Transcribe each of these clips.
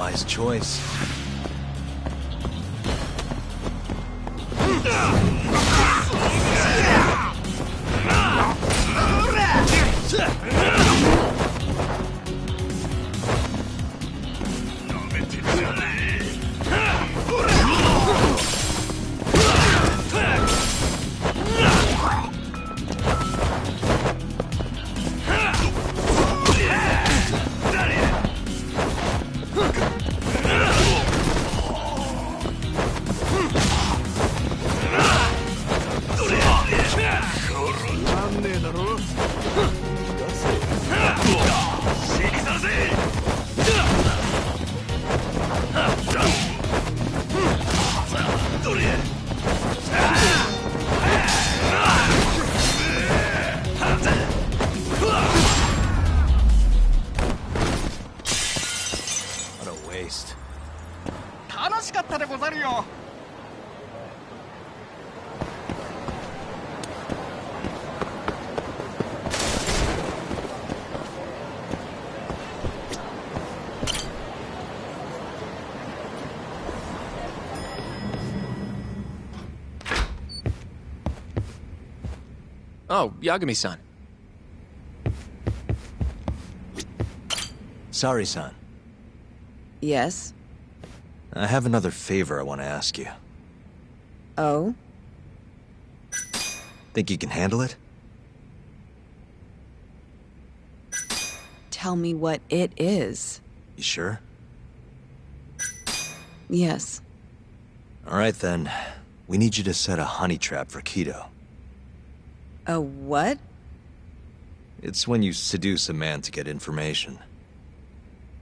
Wise choice. What a waste. 楽しかったでござるよ。Oh, Yagami-san. Sorry, son. Yes? I have another favor I want to ask you. Oh? Think you can handle it? Tell me what it is. You sure? Yes. All right, then. We need you to set a honey trap for Kido. A what? It's when you seduce a man to get information.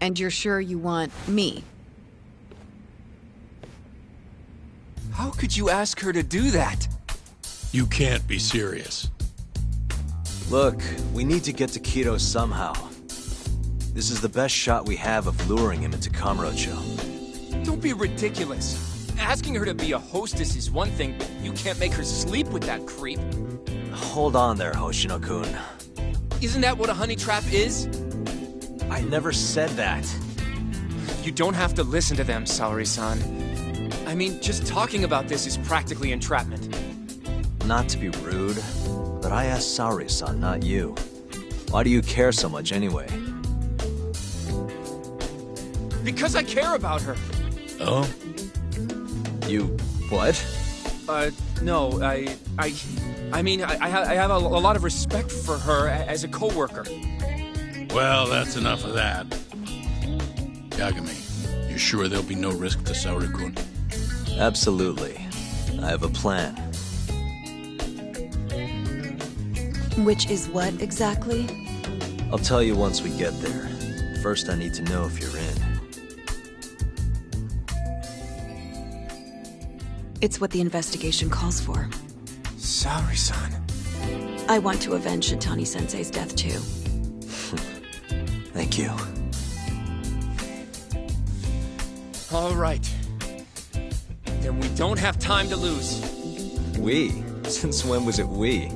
And you're sure you want me? How could you ask her to do that? You can't be serious. Look, we need to get to Kido somehow. This is the best shot we have of luring him into Kamurocho. Don't be ridiculous. Asking her to be a hostess is one thing, but you can't make her sleep with that creep. Hold on there, Hoshino-kun. Isn't that what a honey trap is? I never said that. You don't have to listen to them, Saori-san. I mean, just talking about this is practically entrapment. Not to be rude, but I asked Saori-san, not you. Why do you care so much anyway? Because I care about her. Oh? You... what? No, I mean, I have a lot of respect for her as a coworker. Well, that's enough of that. Yagami, you sure there'll be no risk to Saori-kun? Absolutely. I have a plan. Which is what exactly? I'll tell you once we get there. First, I need to know if you're in. It's what the investigation calls for. Saori-san. I want to avenge Shintani-sensei's death too. Thank you. All right. Then we don't have time to lose. We? Since when was it we?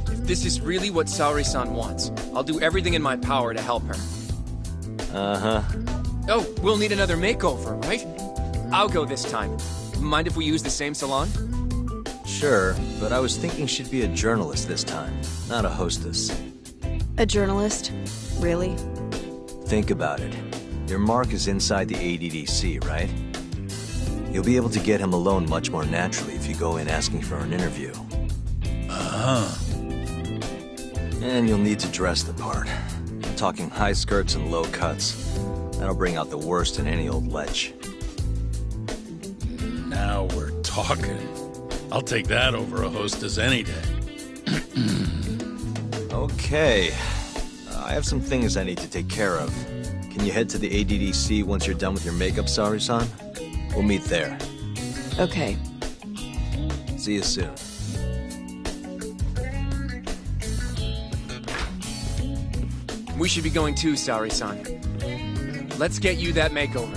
If this is really what Saori-san wants, I'll do everything in my power to help her. Uh-huh. Oh, we'll need another makeover, right? I'll go this time. Mind if we use the same salon? Sure, but I was thinking she'd be a journalist this time, not a hostess. A journalist? Really? Think about it. Your mark is inside the ADDC, right? You'll be able to get him alone much more naturally if you go in asking for an interview. Uh-huh. And you'll need to dress the part. I'm talking high skirts and low cuts. That'll bring out the worst in any old lech. Now we're talking. I'll take that over a hostess any day. Okay. I have some things I need to take care of. Can you head to the ADDC once you're done with your makeup, Saori-san? We'll meet there. Okay. See you soon. We should be going too, Saori-san. Let's get you that makeover.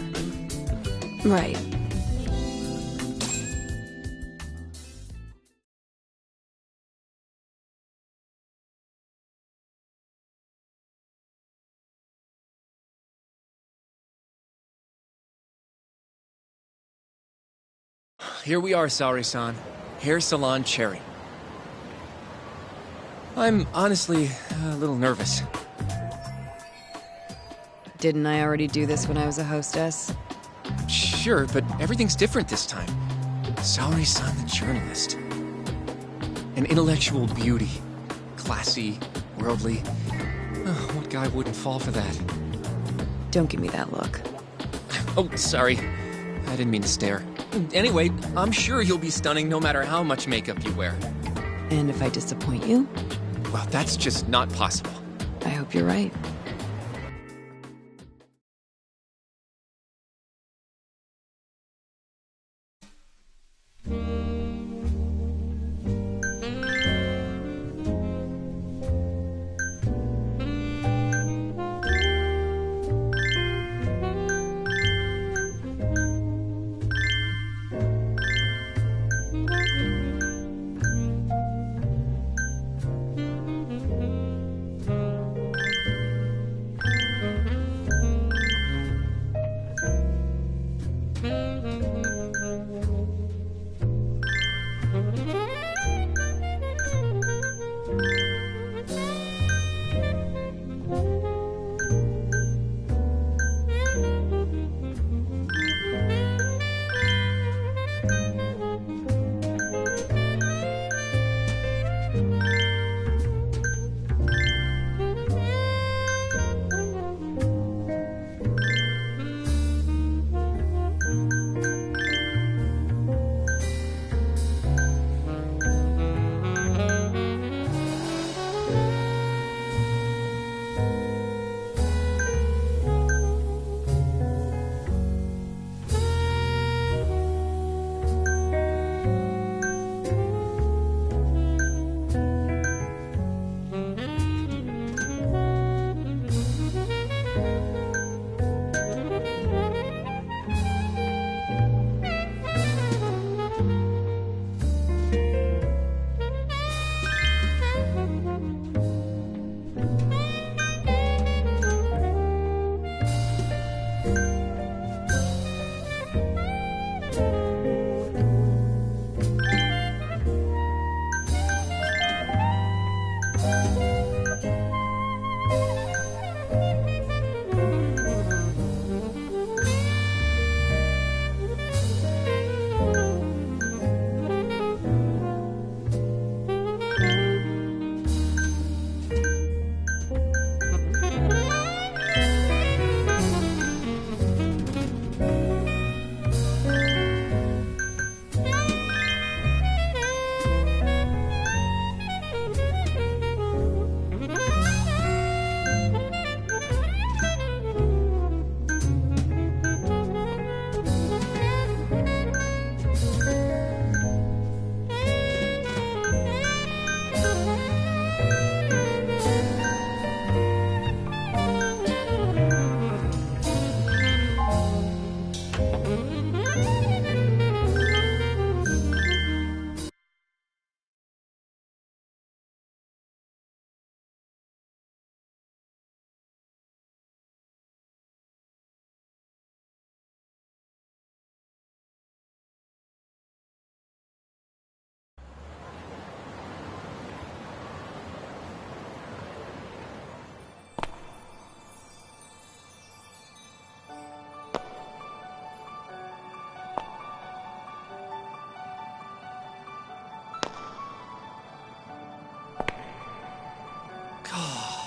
Right. here we are, Saori-san. Hair Salon Cherry. I'm honestly a little nervous. Didn't I already do this when I was a hostess? Sure, but everything's different this time. Saori-san, the journalist. An intellectual beauty. Classy, worldly. Oh, what guy wouldn't fall for that? Don't give me that look. Oh, sorry. I didn't mean to stare. Anyway, I'm sure you'll be stunning no matter how much makeup you wear. And if I disappoint you? Well, that's just not possible. I hope you're right.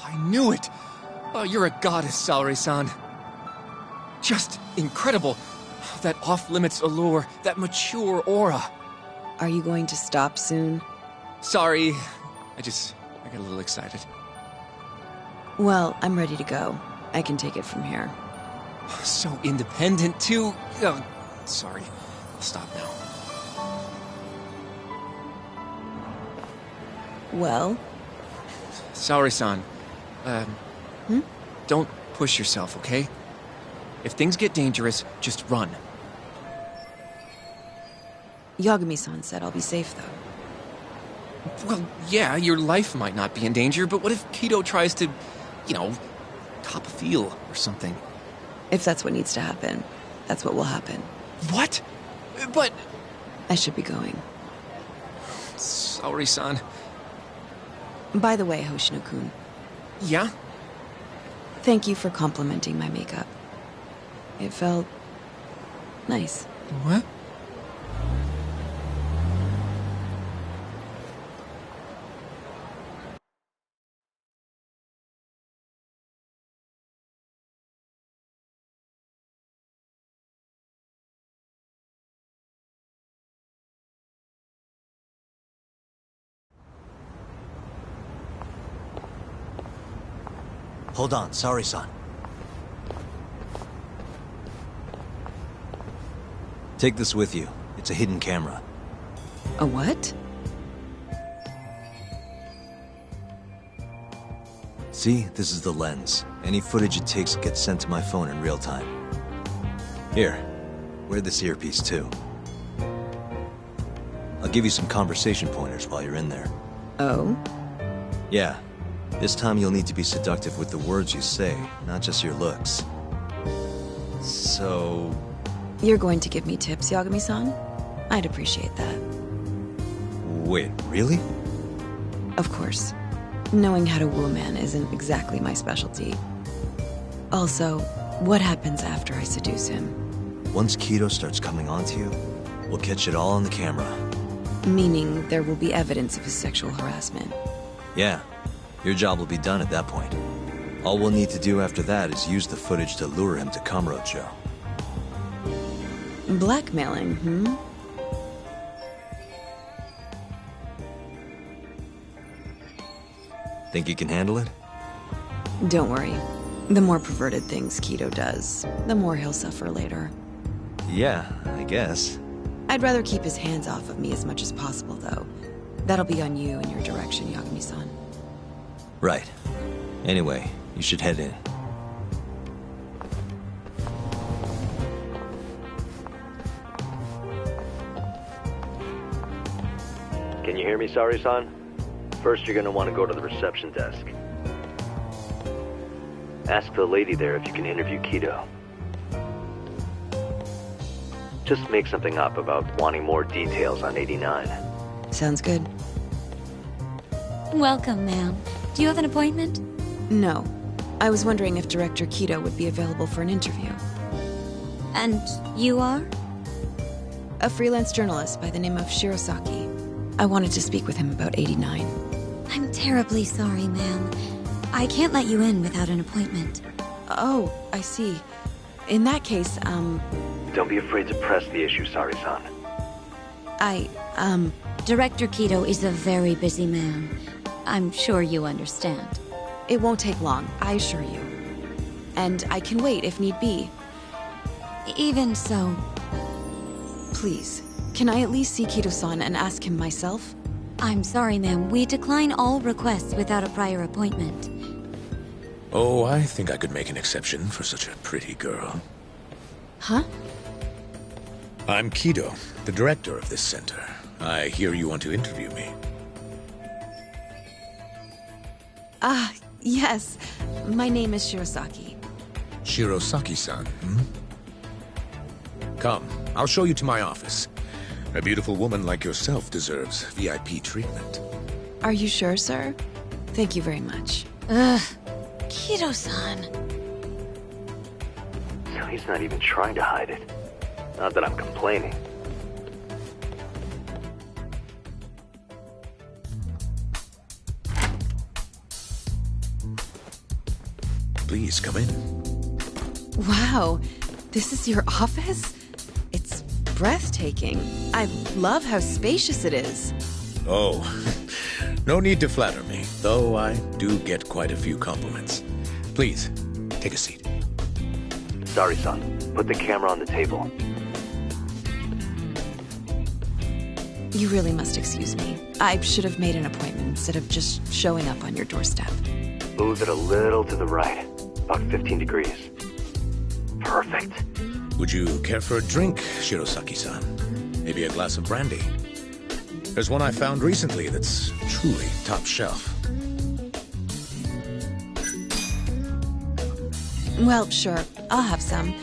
I knew it! Oh, you're a goddess, Saori-san. Just incredible. That off-limits allure, that mature aura. Are you going to stop soon? Sorry, I got a little excited. Well, I'm ready to go. I can take it from here. So independent, too. Oh, sorry. I'll stop now. Well? Saori-san, don't push yourself, okay? If things get dangerous, just run. Yagami-san said I'll be safe, though. Well, yeah, your life might not be in danger, but what if Kido tries to, cop a feel or something? If that's what needs to happen, that's what will happen. What? But... I should be going. Saori-san. By the way, Hoshino-kun, Yeah? thank you for complimenting my makeup. It felt nice. What? Hold on, Saori-san. Take this with you. It's a hidden camera. A what? See, this is the lens. Any footage it takes gets sent to my phone in real time. Here, wear this earpiece too. I'll give you some conversation pointers while you're in there. Oh? Yeah. This time you'll need to be seductive with the words you say, not just your looks. So... You're going to give me tips, Yagami-san? I'd appreciate that. Wait, really? Of course. Knowing how to woo a man isn't exactly my specialty. Also, what happens after I seduce him? Once Kido starts coming onto you, we'll catch it all on the camera. Meaning there will be evidence of his sexual harassment. Yeah. Your job will be done at that point. All we'll need to do after that is use the footage to lure him to Kamurocho. Blackmailing, hmm? Think you can handle it? Don't worry. The more perverted things Kido does, the more he'll suffer later. Yeah, I guess. I'd rather keep his hands off of me as much as possible, though. That'll be on you and your direction, Yagami-san. Right. Anyway, you should head in. Can you hear me, Saori-san? First, you're gonna want to go to the reception desk. Ask the lady there if you can interview Kido. Just make something up about wanting more details on 89. Sounds good. Welcome, ma'am. Do you have an appointment? No. I was wondering if Director Kido would be available for an interview. And you are? A freelance journalist by the name of Shirosaki. I wanted to speak with him about 89. I'm terribly sorry, ma'am. I can't let you in without an appointment. Oh, I see. In that case, Don't be afraid to press the issue, Saori-san. Director Kido is a very busy man. I'm sure you understand. It won't take long, I assure you. And I can wait if need be. Even so, Please, can I at least see Kido-san and ask him myself? I'm sorry, ma'am. We decline all requests without a prior appointment. Oh, I think I could make an exception for such a pretty girl. Huh? I'm Kido, the director of this center. I hear you want to interview me. Ah, yes. My name is Shirosaki. Shirosaki-san, hmm? Come, I'll show you to my office. A beautiful woman like yourself deserves VIP treatment. Are you sure, sir? Thank you very much. Ugh. Kido-san. He's not even trying to hide it. Not that I'm complaining. Please, come in. Wow, this is your office? It's breathtaking. I love how spacious it is. Oh, no need to flatter me, though I do get quite a few compliments. Please, take a seat. Sorry, son. Put the camera on the table. You really must excuse me. I should have made an appointment instead of just showing up on your doorstep. Move it a little to the right. About 15 degrees. Perfect. Would you care for a drink, Shirosaki-san? Maybe a glass of brandy? There's one I found recently that's truly top shelf. Well, sure. I'll have some.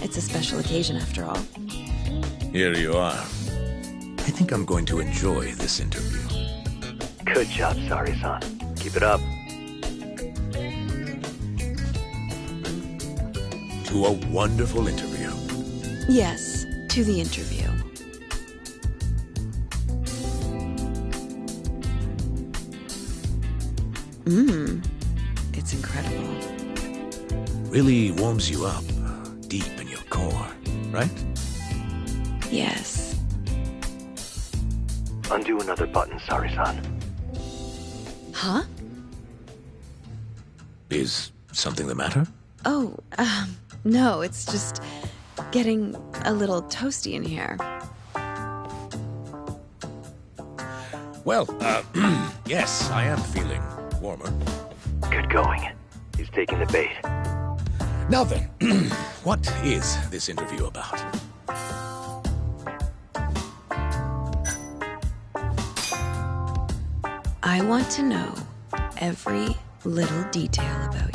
It's a special occasion after all. Here you are. I think I'm going to enjoy this interview. Good job, Sari-san. Keep it up. To a wonderful interview. Yes, to the interview. It's incredible. Really warms you up deep in your core, right? Yes. Undo another button, Sari-san. Huh? Is something the matter? Oh, no, it's just getting a little toasty in here. Well, yes, I am feeling warmer. Good going. He's taking the bait. Now then, what is this interview about? I want to know every little detail about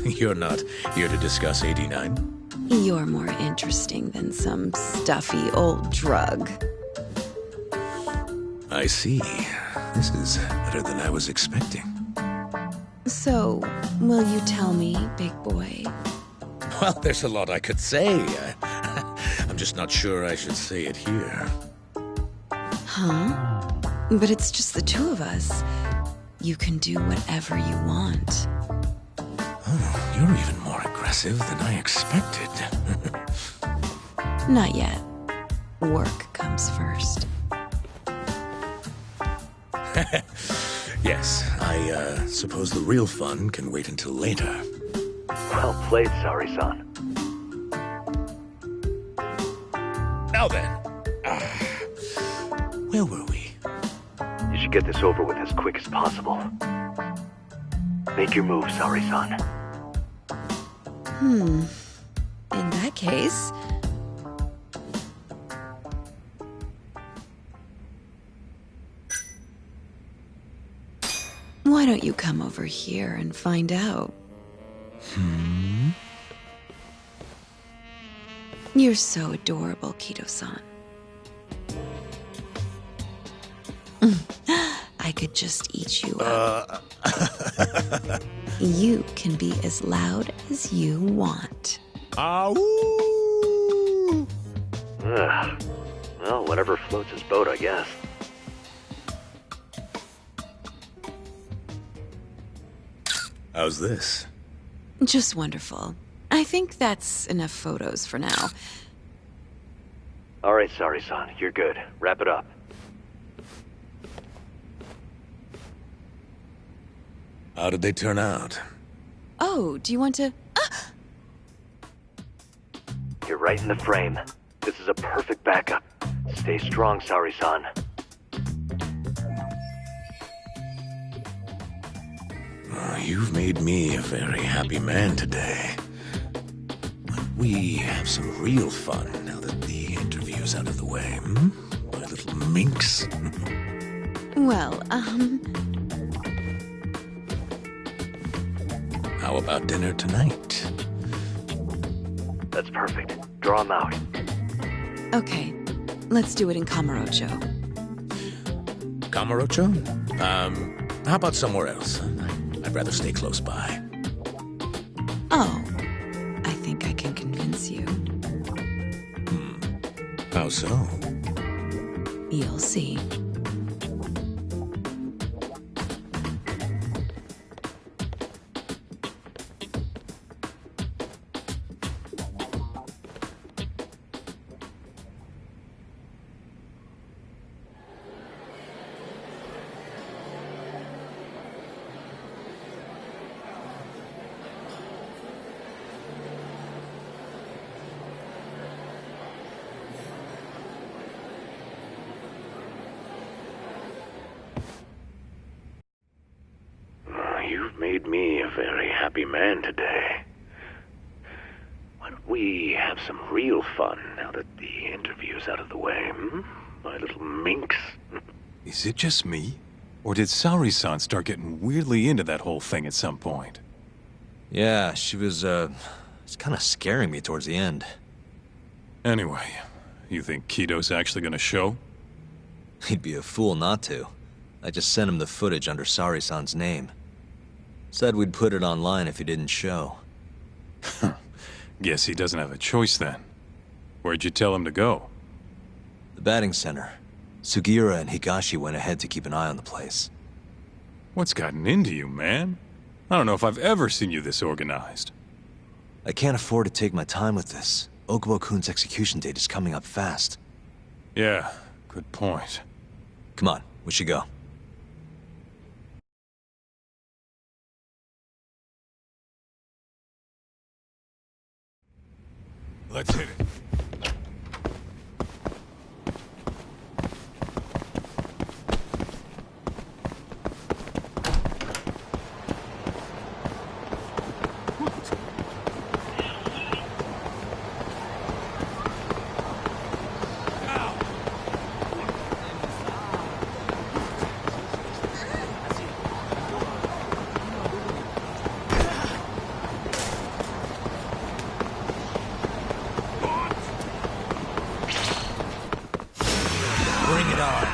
you. You're not here to discuss 89? You're more interesting than some stuffy old drug. I see. This is better than I was expecting. So, will you tell me, big boy? Well, there's a lot I could say. I'm just not sure I should say it here. Huh? But it's just the two of us. You can do whatever you want. Oh, you're even more aggressive than I expected. Not yet. Work comes first. Yes, I suppose the real fun can wait until later. Well played, Sari-san. Now then, where were we? You should get this over with as quick as possible. Make your move, Sari-san. In that case... why don't you come over here and find out? You're so adorable, Kido-san. I could just eat you up. You can be as loud as you want. Ugh. Well, whatever floats his boat, I guess. How's this? Just wonderful. I think that's enough photos for now. All right, Sari-san, you're good. Wrap it up. How did they turn out? Oh, do you want to... You're right in the frame. This is a perfect backup. Stay strong, Sari-san. You've made me a very happy man today. Why don't we have some real fun now that the interview's out of the way, my little minx? Well, How about dinner tonight? That's perfect. Draw him out. okay. Let's do it in Kamurocho. Kamurocho? How about somewhere else? I'd rather stay close by. Oh, I think I can convince you. How so? You'll see. You've made me a very happy man today. Why don't we have some real fun now that the interview's out of the way, my little minx? Is it just me? Or did Sari-san start getting weirdly into that whole thing at some point? Yeah, she was, it's kind of scaring me towards the end. Anyway, You think Kito's actually gonna show? He'd be a fool not to. I just sent him the footage under Sari-san's name. Said we'd put it online if he didn't show. Guess he doesn't have a choice then. Where'd you tell him to go? The batting center. Sugiura and Higashi went ahead to keep an eye on the place. What's gotten into you, man? I don't know if I've ever seen you this organized. I can't afford to take my time with this. Okubo-kun's execution date is coming up fast. Yeah, good point. Come on, we should go. Let's hit it. Bring it on.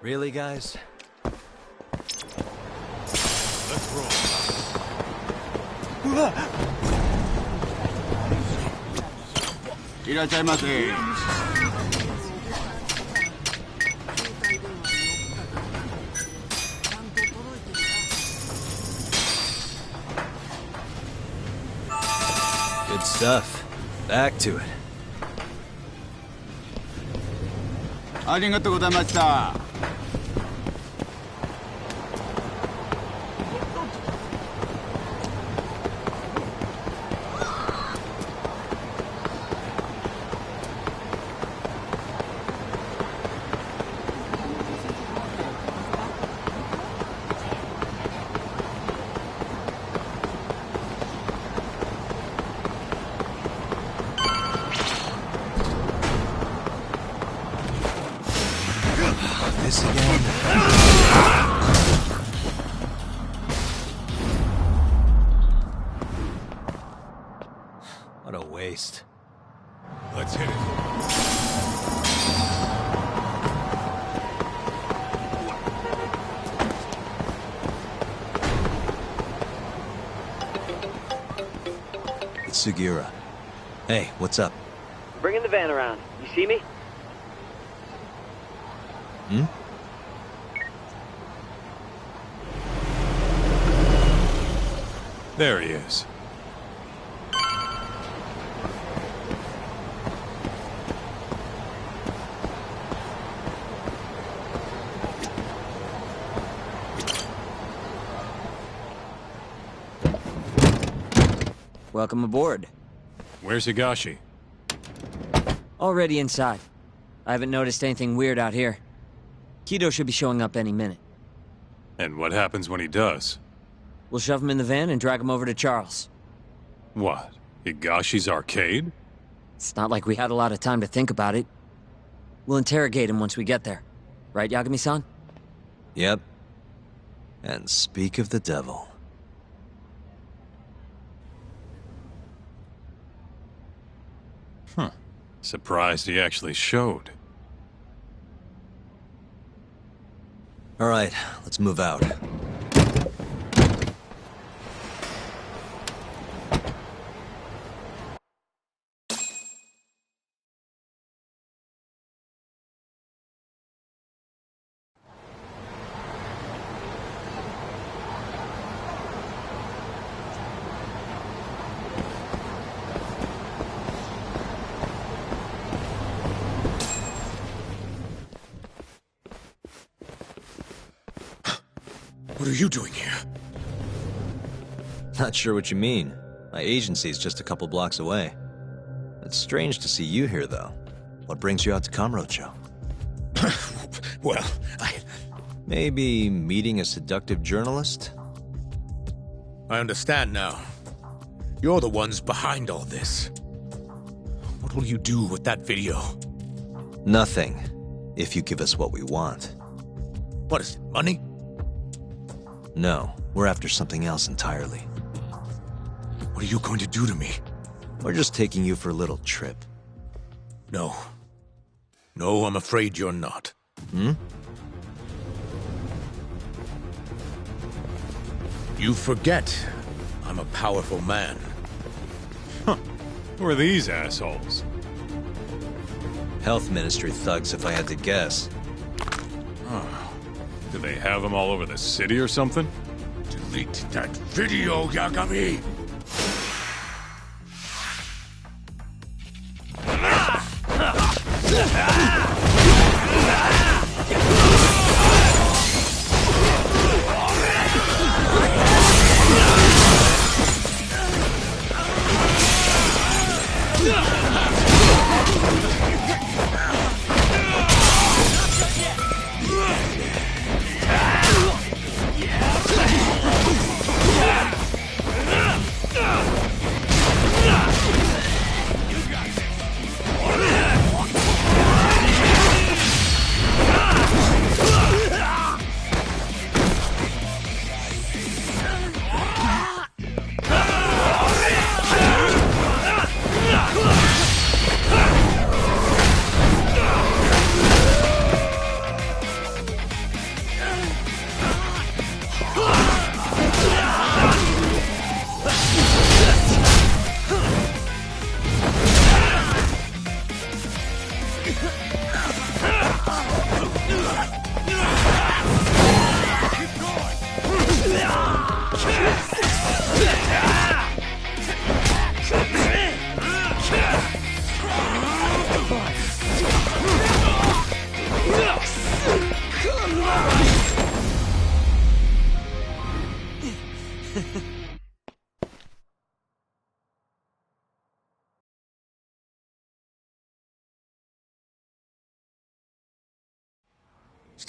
Really, guys? Let's roll. Good stuff. Back to it. ありがとうございました。This again? What a waste. Let's hit it. It's Sugiura. Hey, what's up? Bringing the van around. You see me? Hmm? There he is. Welcome aboard. Where's Higashi? Already inside. I haven't noticed anything weird out here. Kito should be showing up any minute. And what happens when he does? We'll shove him in the van and drag him over to Charles. What? Higashi's arcade? It's not like we had a lot of time to think about it. We'll interrogate him once we get there. Right, Yagami-san? Yep. And speak of the devil. Surprised he actually showed. All right, let's move out. What are you doing here? Not sure what you mean. My agency's just a couple blocks away. It's strange to see you here, though. What brings you out to Kamurocho? Well, Maybe meeting a seductive journalist? I understand now. You're the ones behind all this. What will you do with that video? Nothing, if you give us what we want. What is it, money? No, we're after something else entirely. What are you going to do to me? We're just taking you for a little trip. No. No, I'm afraid you're not. Hmm? You forget I'm a powerful man. Huh. Who are these assholes? Health Ministry thugs, if I had to guess. Oh. Do they have them all over the city or something? Delete that video, Yagami!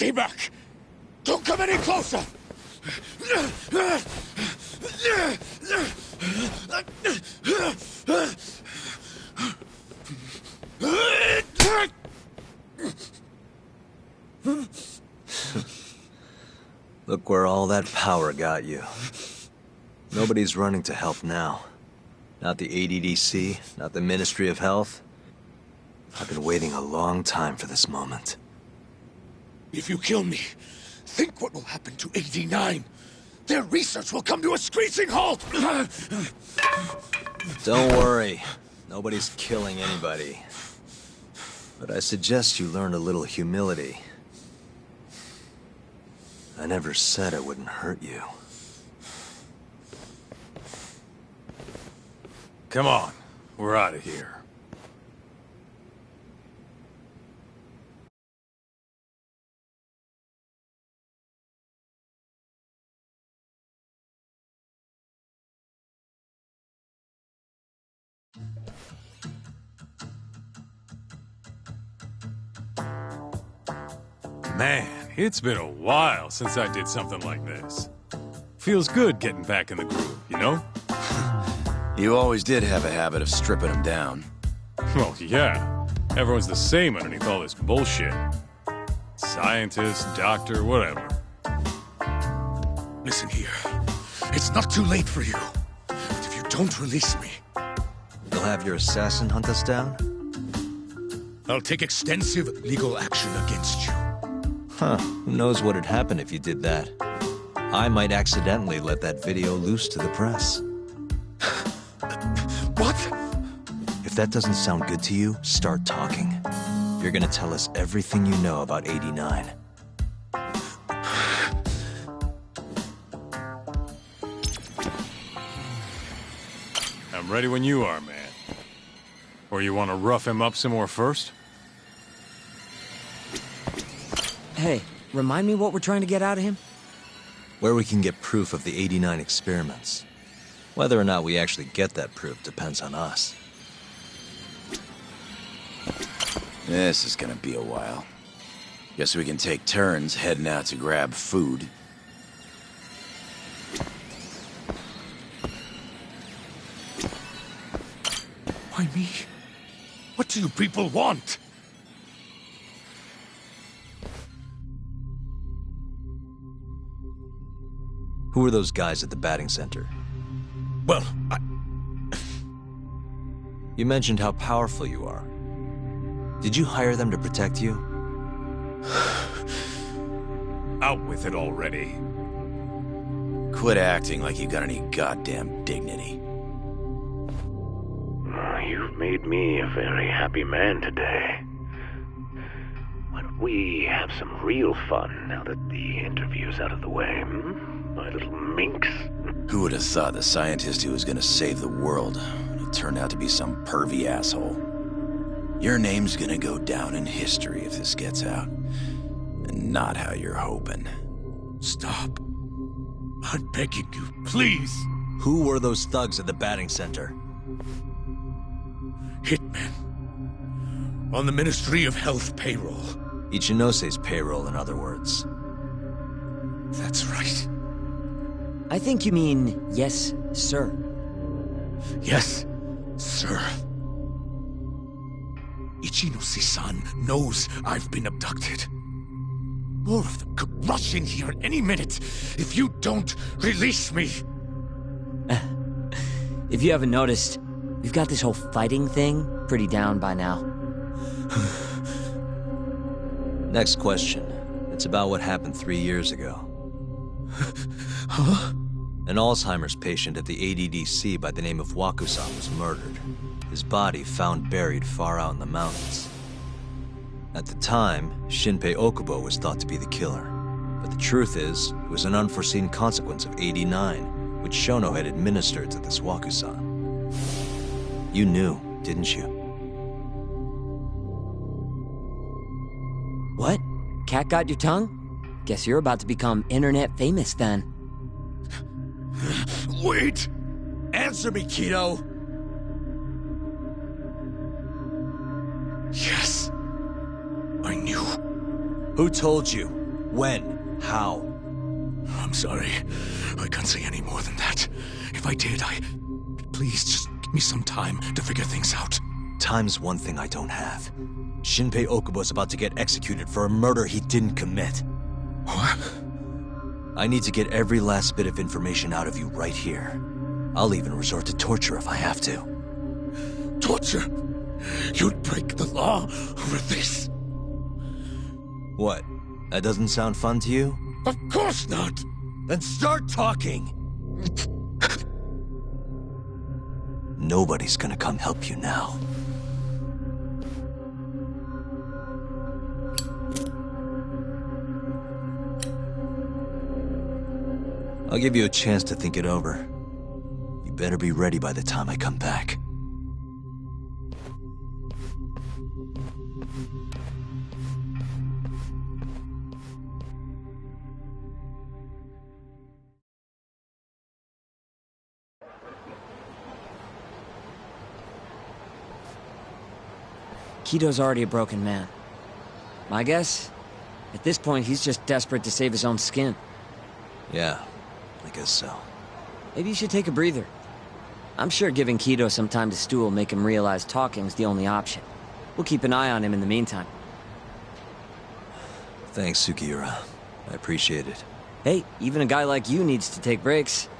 Stay back! Don't come any closer! Look where all that power got you. Nobody's running to help now. Not the ADDC, not the Ministry of Health. I've been waiting a long time for this moment. If you kill me, think what will happen to 89. Their research will come to a screeching halt! Don't worry. Nobody's killing anybody. But I suggest you learn a little humility. I never said I wouldn't hurt you. Come on, we're out of here. Man, it's been a while since I did something like this. Feels good getting back in the groove, you know? You always did have a habit of stripping them down. Well, yeah. Everyone's the same underneath all this bullshit. Scientist, doctor, whatever. Listen here. It's not too late for you. But if you don't release me, You'll have your assassin hunt us down? I'll take extensive legal action against you. Huh. Who knows what'd happen if you did that? I might accidentally let that video loose to the press. What? If that doesn't sound good to you, start talking. You're gonna tell us everything you know about 89. I'm ready when you are, man. Or you want to rough him up some more first? Hey, remind me what we're trying to get out of him? Where we can get proof of the 89 experiments. Whether or not we actually get that proof depends on us. This is gonna be a while. Guess we can take turns heading out to grab food. Why me? What do you people want? Who are those guys at the batting center? Well, You mentioned how powerful you are. Did you hire them to protect you? out with it already. Quit acting like you got any goddamn dignity. You've made me a very happy man today. Why don't we have some real fun now that the interview's out of the way, my little minx? Who would have thought the scientist who was gonna save the world would turn out to be some pervy asshole? Your name's gonna go down in history if this gets out. And not how you're hoping. Stop. I'm begging you, please. Who were those thugs at the batting center? Hitmen. On the Ministry of Health payroll. Ichinose's payroll, in other words. That's right. I think you mean, yes, sir. Yes, sir. Ichinose-san knows I've been abducted. More of them could rush in here at any minute if you don't release me. If you haven't noticed, we've got this whole fighting thing pretty down by now. Next question. It's about what happened 3 years ago. Huh? An Alzheimer's patient at the ADDC by the name of Wakusan was murdered. His body found buried far out in the mountains. At the time, Shinpei Okubo was thought to be the killer. But the truth is, it was an unforeseen consequence of 89, which Shono had administered to this Wakusan. You knew, didn't you? What? Cat got your tongue? Guess you're about to become internet famous then. Wait! Answer me, Kido! Yes. I knew. Who told you? When? How? I'm sorry. I can't say any more than that. If I did, Please, just give me some time to figure things out. Time's one thing I don't have. Shinpei Okubo's about to get executed for a murder he didn't commit. What? I need to get every last bit of information out of you right here. I'll even resort to torture if I have to. Torture? You'd break the law over this? What? That doesn't sound fun to you? Of course not! Then start talking! Nobody's gonna come help you now. I'll give you a chance to think it over. You better be ready by the time I come back. Kido's already a broken man. My guess? At this point, he's just desperate to save his own skin. Yeah, I guess so. Maybe you should take a breather. I'm sure giving Kido some time to stew will make him realize talking's the only option. We'll keep an eye on him in the meantime. Thanks, Sugiura. I appreciate it. Hey, even a guy like you needs to take breaks.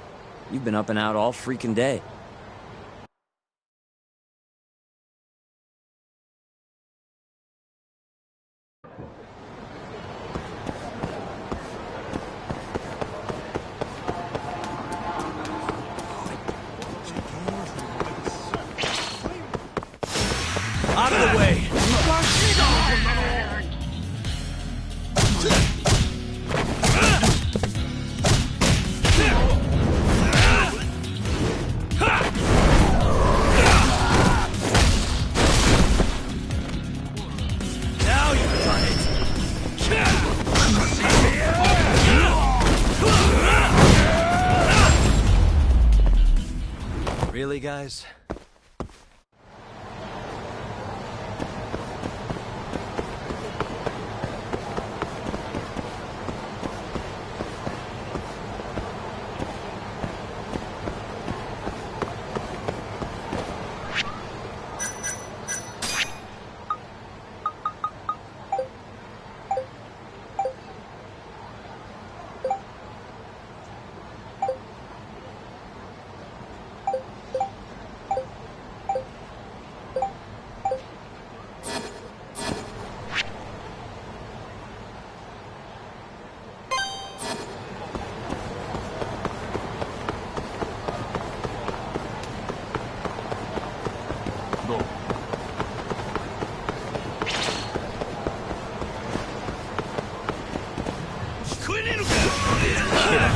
You've been up and out all freaking day. Out of the way! Really, guys?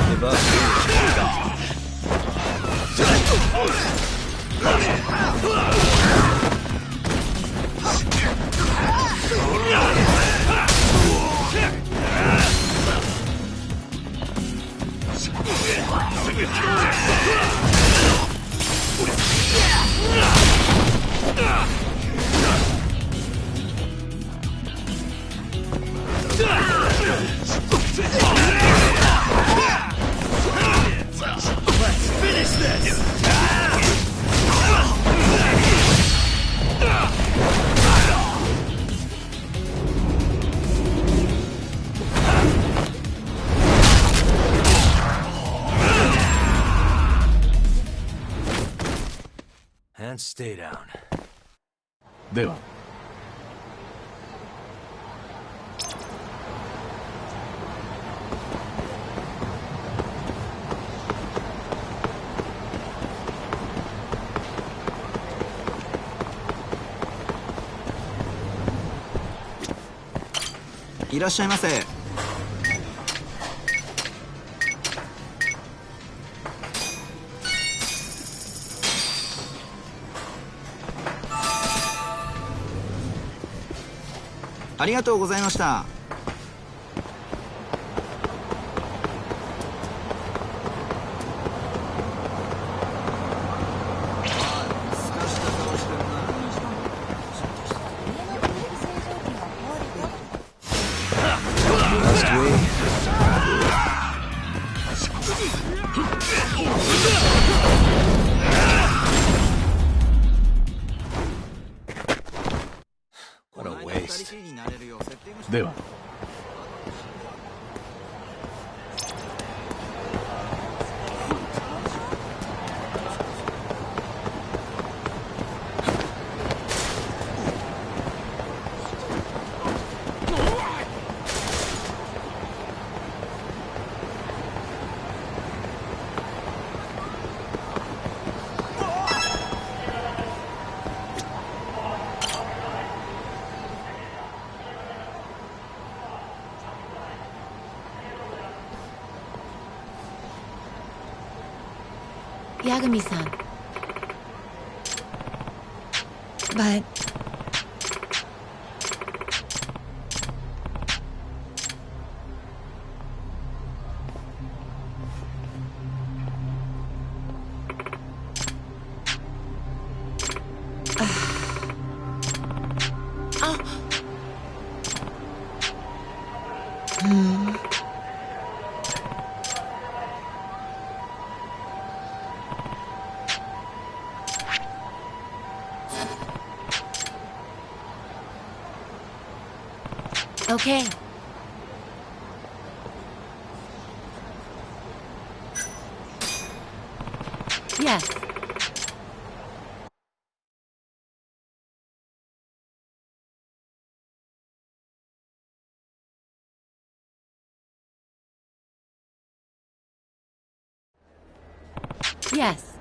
Give up. And stay down. では。いらっしゃいませ。ありがとうございました。What a waste. では。Yagami-san. But... Okay. Yes. Yes.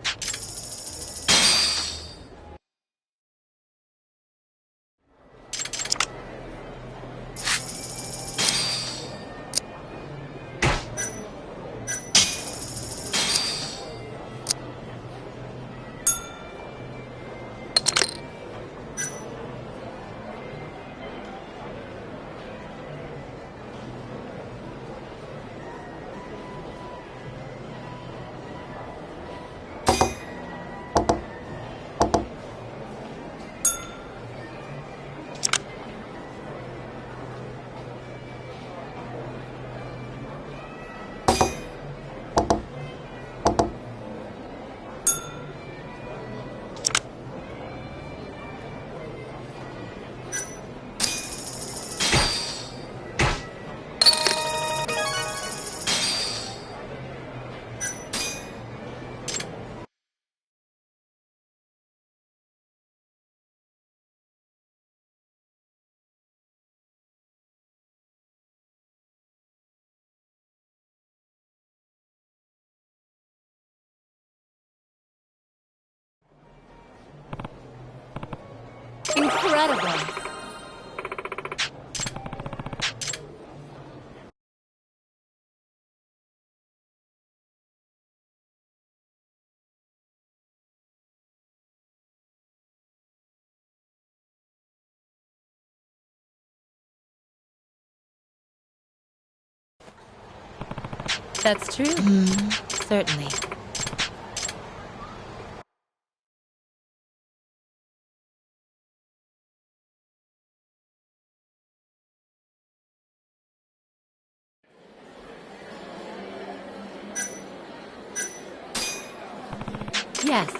Incredible. That's true. Certainly. Yes.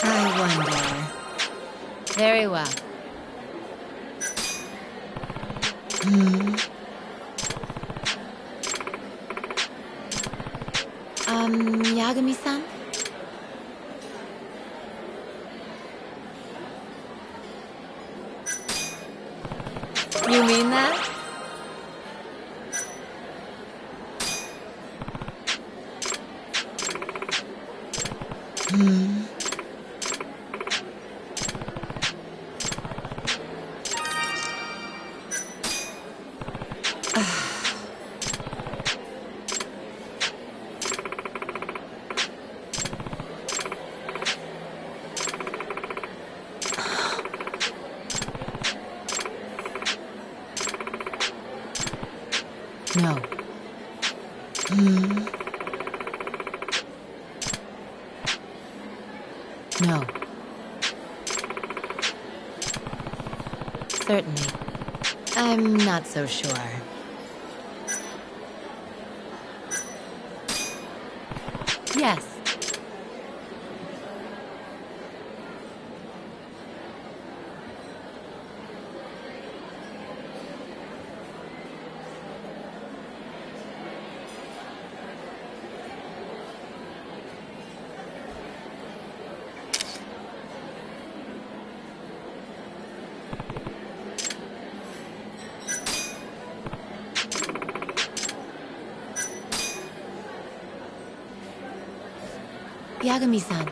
I wonder. Very well. Yagami-san? You mean that? No. No. Certainly. I'm not so sure. Yes. Yagami-san.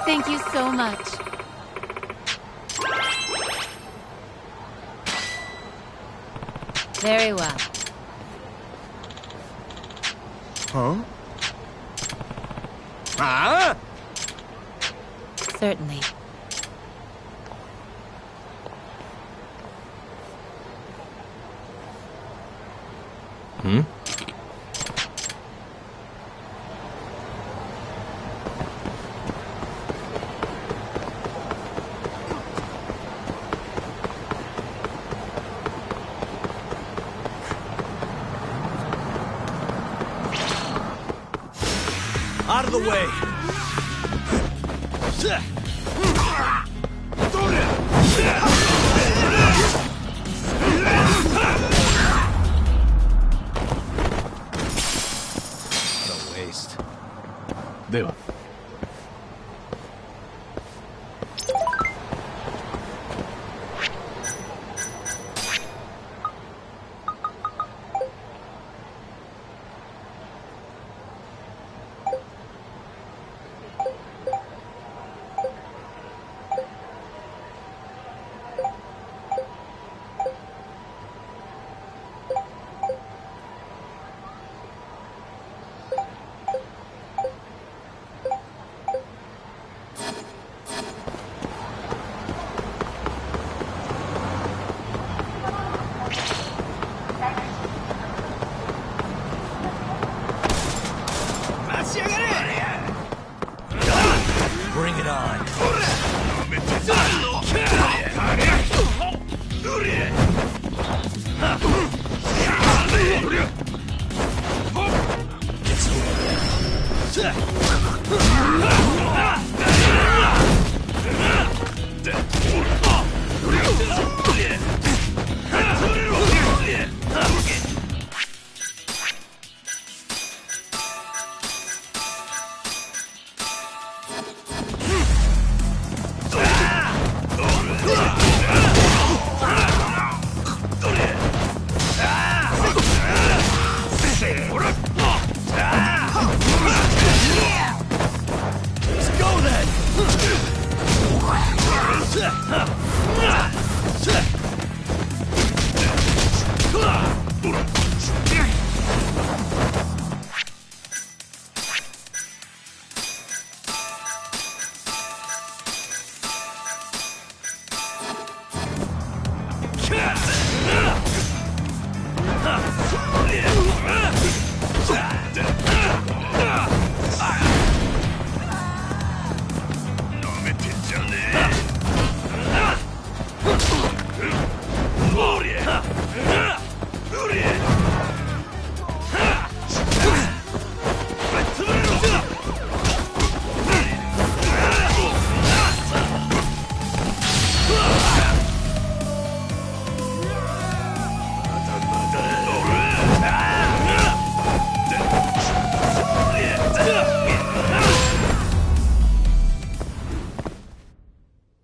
Thank you so much. Very well. Huh? Ah? Certainly. Out of the way! What a waste. では。Bring it on. It's over.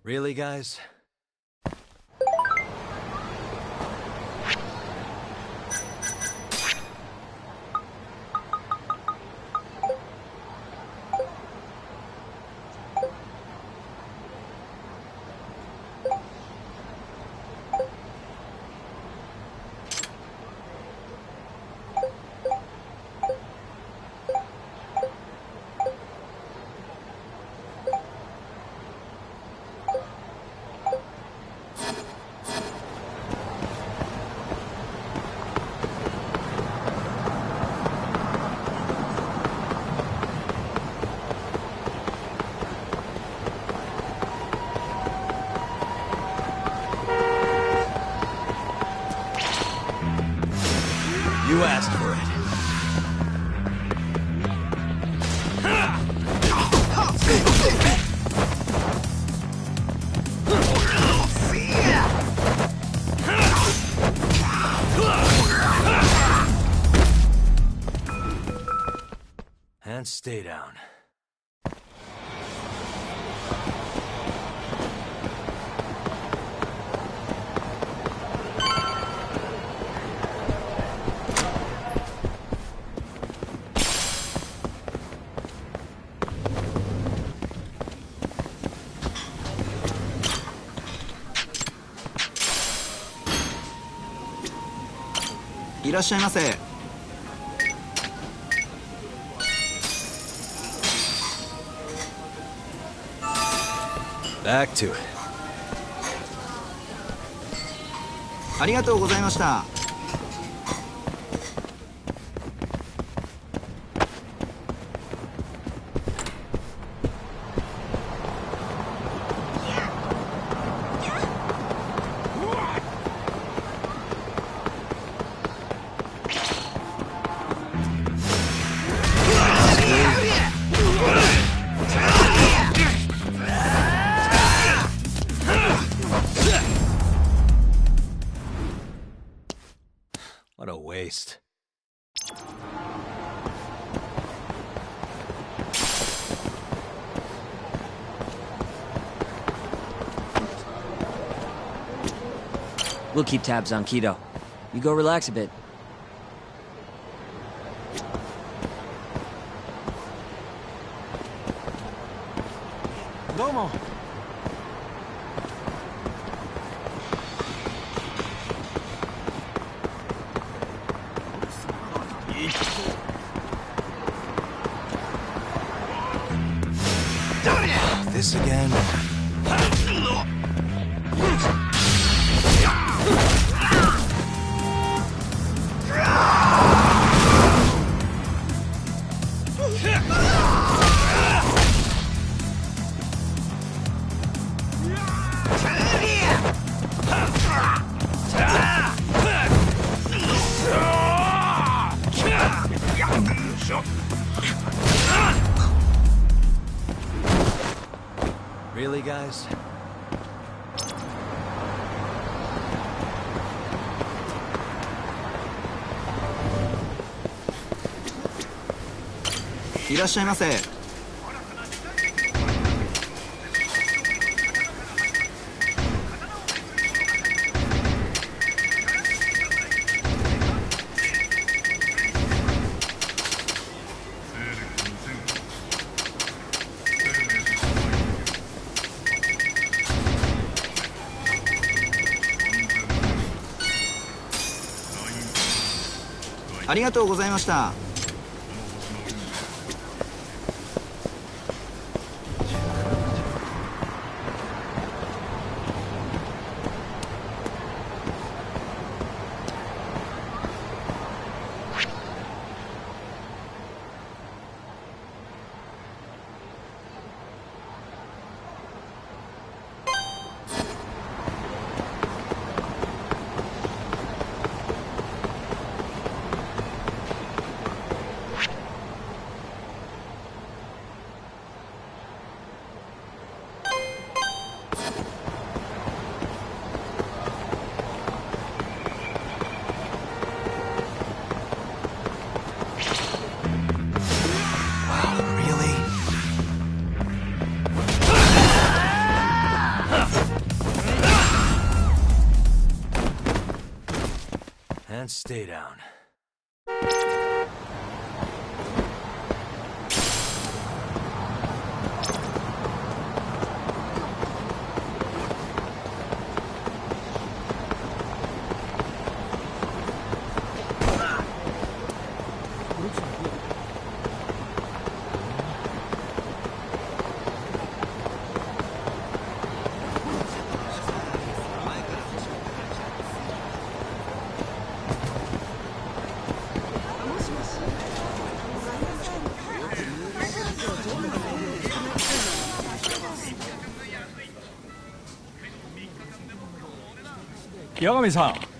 Really, guys? You asked for it. And stay down.いらっしゃいませ。Back to it. ありがとうございました。What a waste. We'll keep tabs on Keto. You go relax a bit. Domo. This again. Really, guys?いらっしゃいませ。ありがとうございました。And stay down. 야가미-san.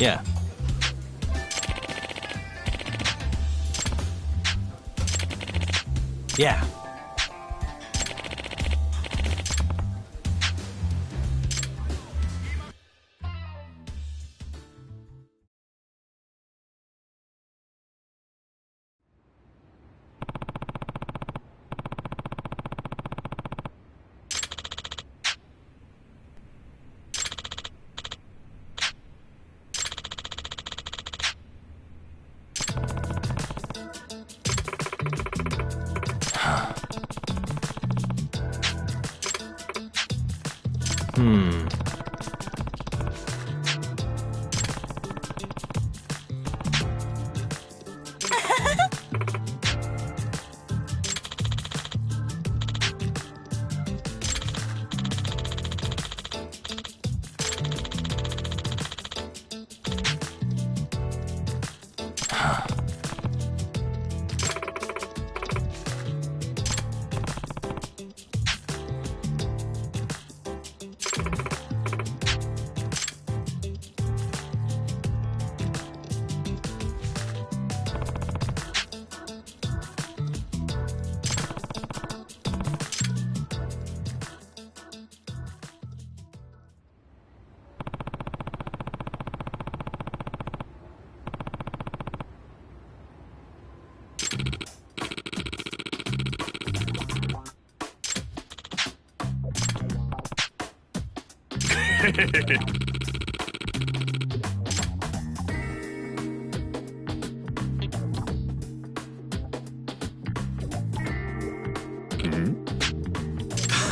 Yeah. Yeah.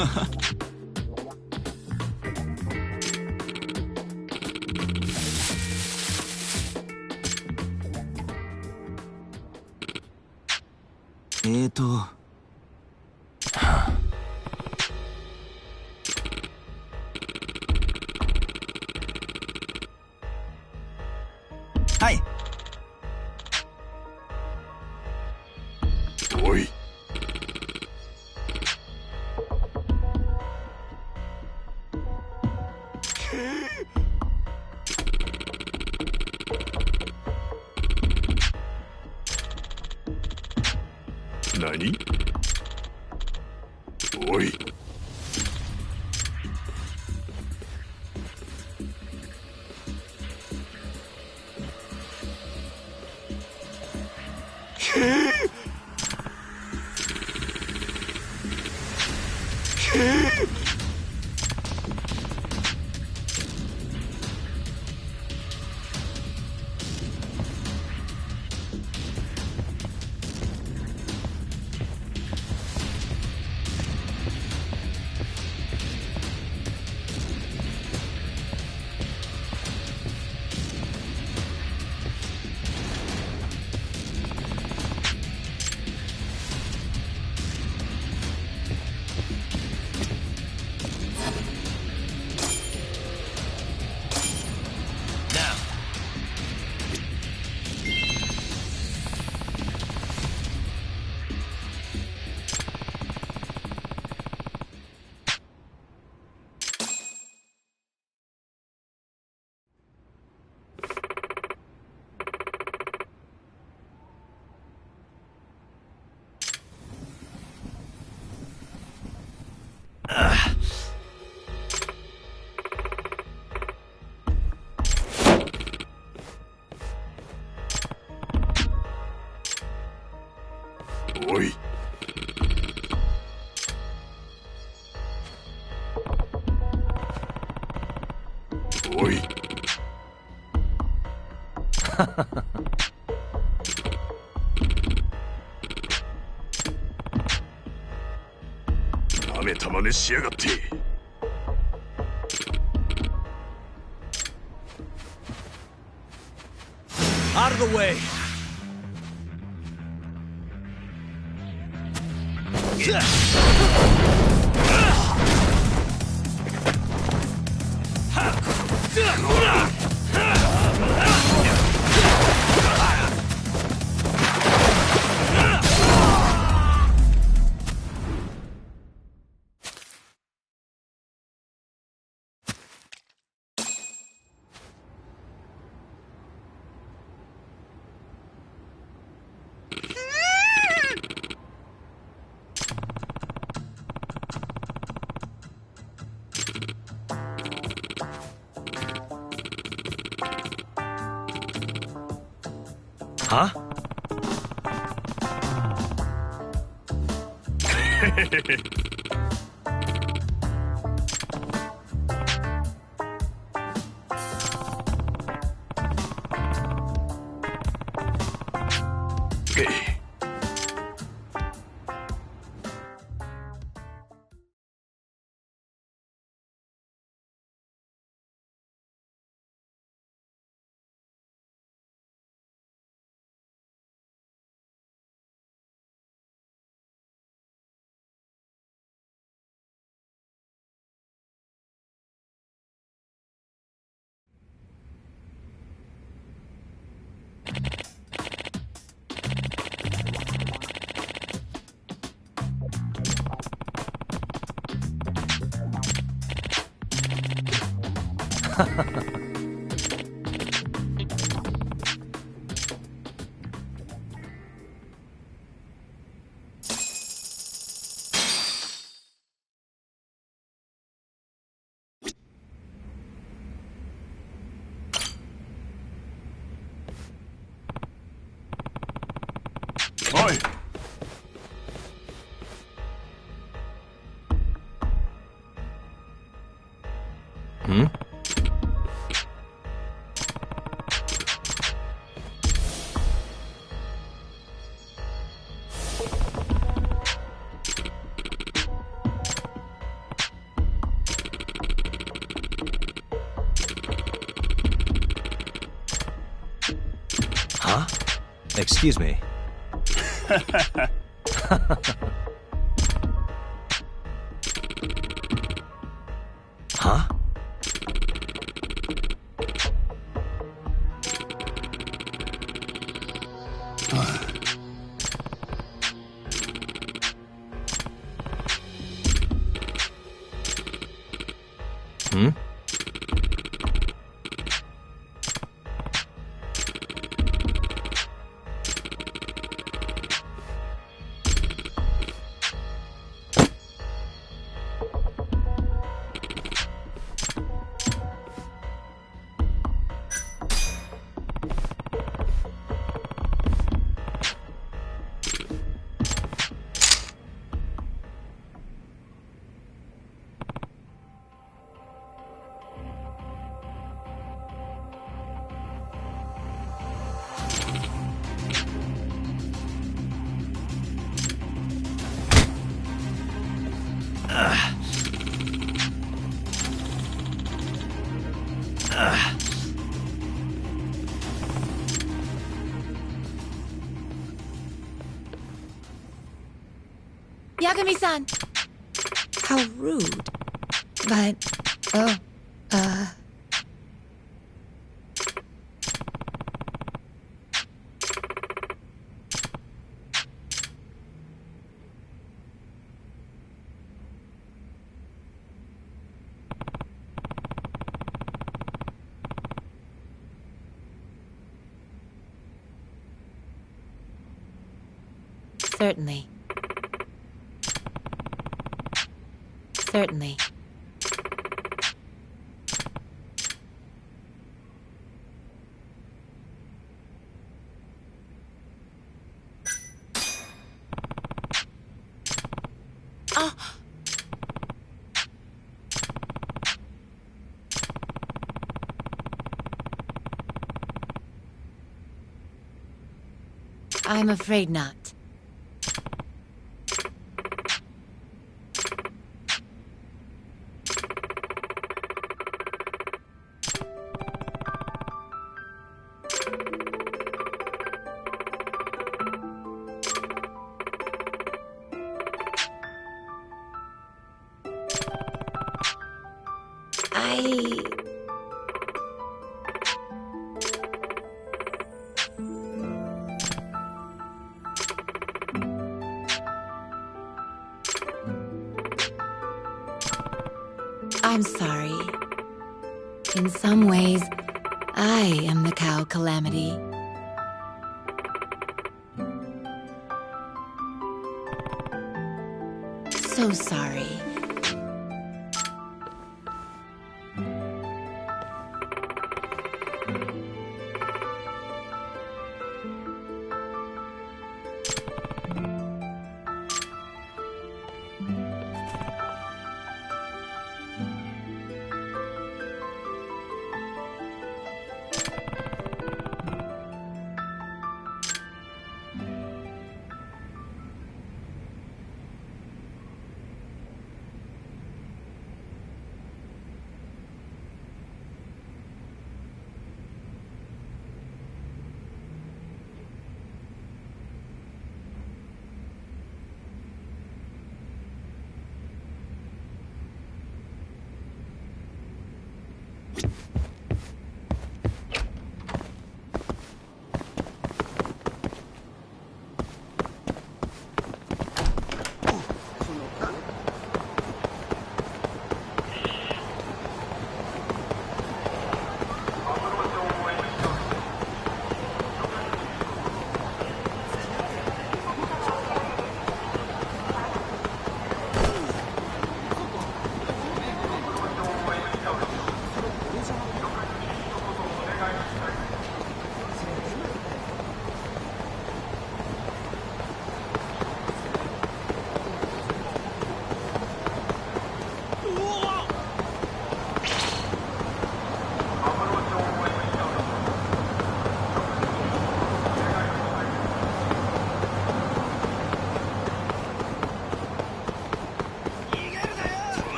はい。おい。何？おい。おい。おい。なめた真似しやがって。Out of the way. Huh? Oi! Hmm? Excuse me. Huh? Hmm? Yagami-san! How rude. But, oh, Certainly. Certainly. Oh. I'm afraid not. I'm sorry. In some ways, I am the cow calamity. So sorry.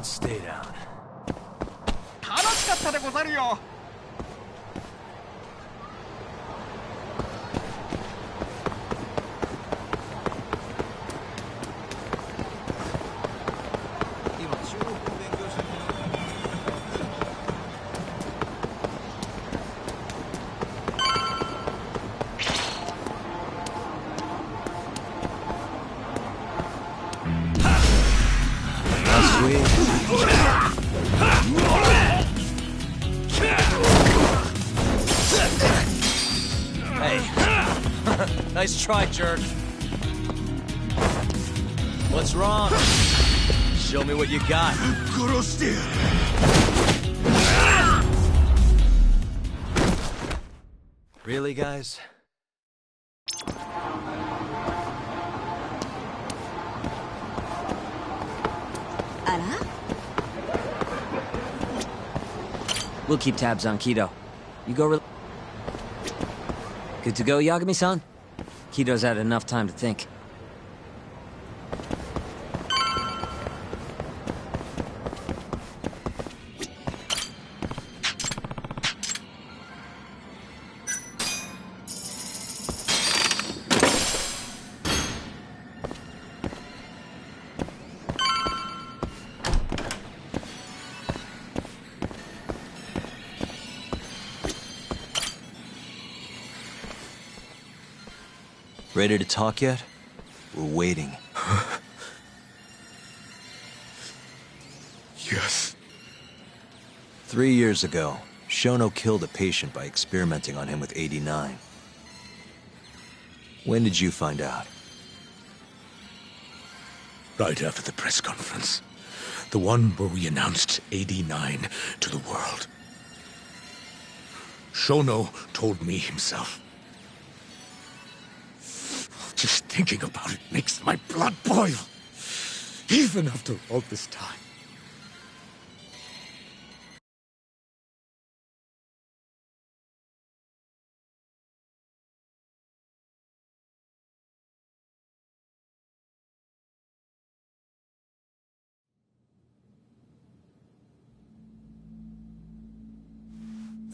And stay down. 楽しかったでござるよ。Nice try, jerk. What's wrong? Show me what you got. Really, guys? We'll keep tabs on Kido. You go Good to go, Yagami-san? Kido's had enough time to think. Ready to talk yet? We're waiting. Yes. 3 years ago, Shono killed a patient by experimenting on him with 89. When did you find out? Right after the press conference. The one where we announced 89 to the world. Shono told me himself. Just thinking about it makes my blood boil. Even after all this time.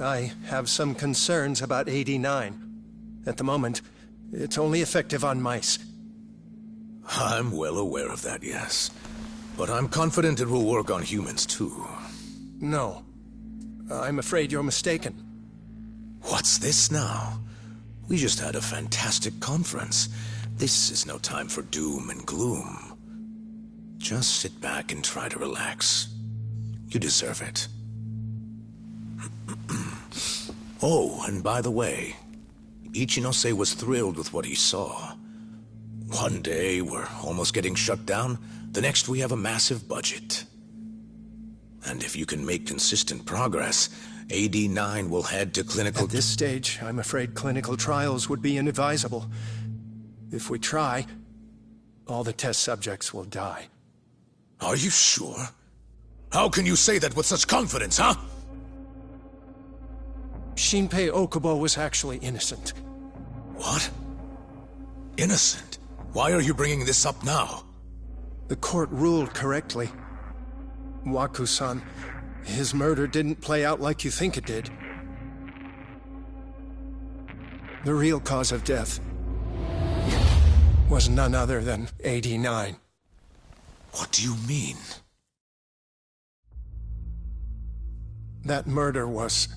I have some concerns about 89. At the moment, it's only effective on mice. I'm well aware of that, yes. But I'm confident it will work on humans, too. No. I'm afraid you're mistaken. What's this now? We just had a fantastic conference. This is no time for doom and gloom. Just sit back and try to relax. You deserve it. Oh, and by the way, Ichinose was thrilled with what he saw. One day, we're almost getting shut down. The next, we have a massive budget. And if you can make consistent progress, AD9 will head to clinical... At this stage, I'm afraid clinical trials would be inadvisable. If we try, all the test subjects will die. Are you sure? How can you say that with such confidence, huh? Shinpei Okubo was actually innocent. What? Innocent? Why are you bringing this up now? The court ruled correctly. Waku-san, his murder didn't play out like you think it did. The real cause of death was none other than 89. What do you mean? That murder was...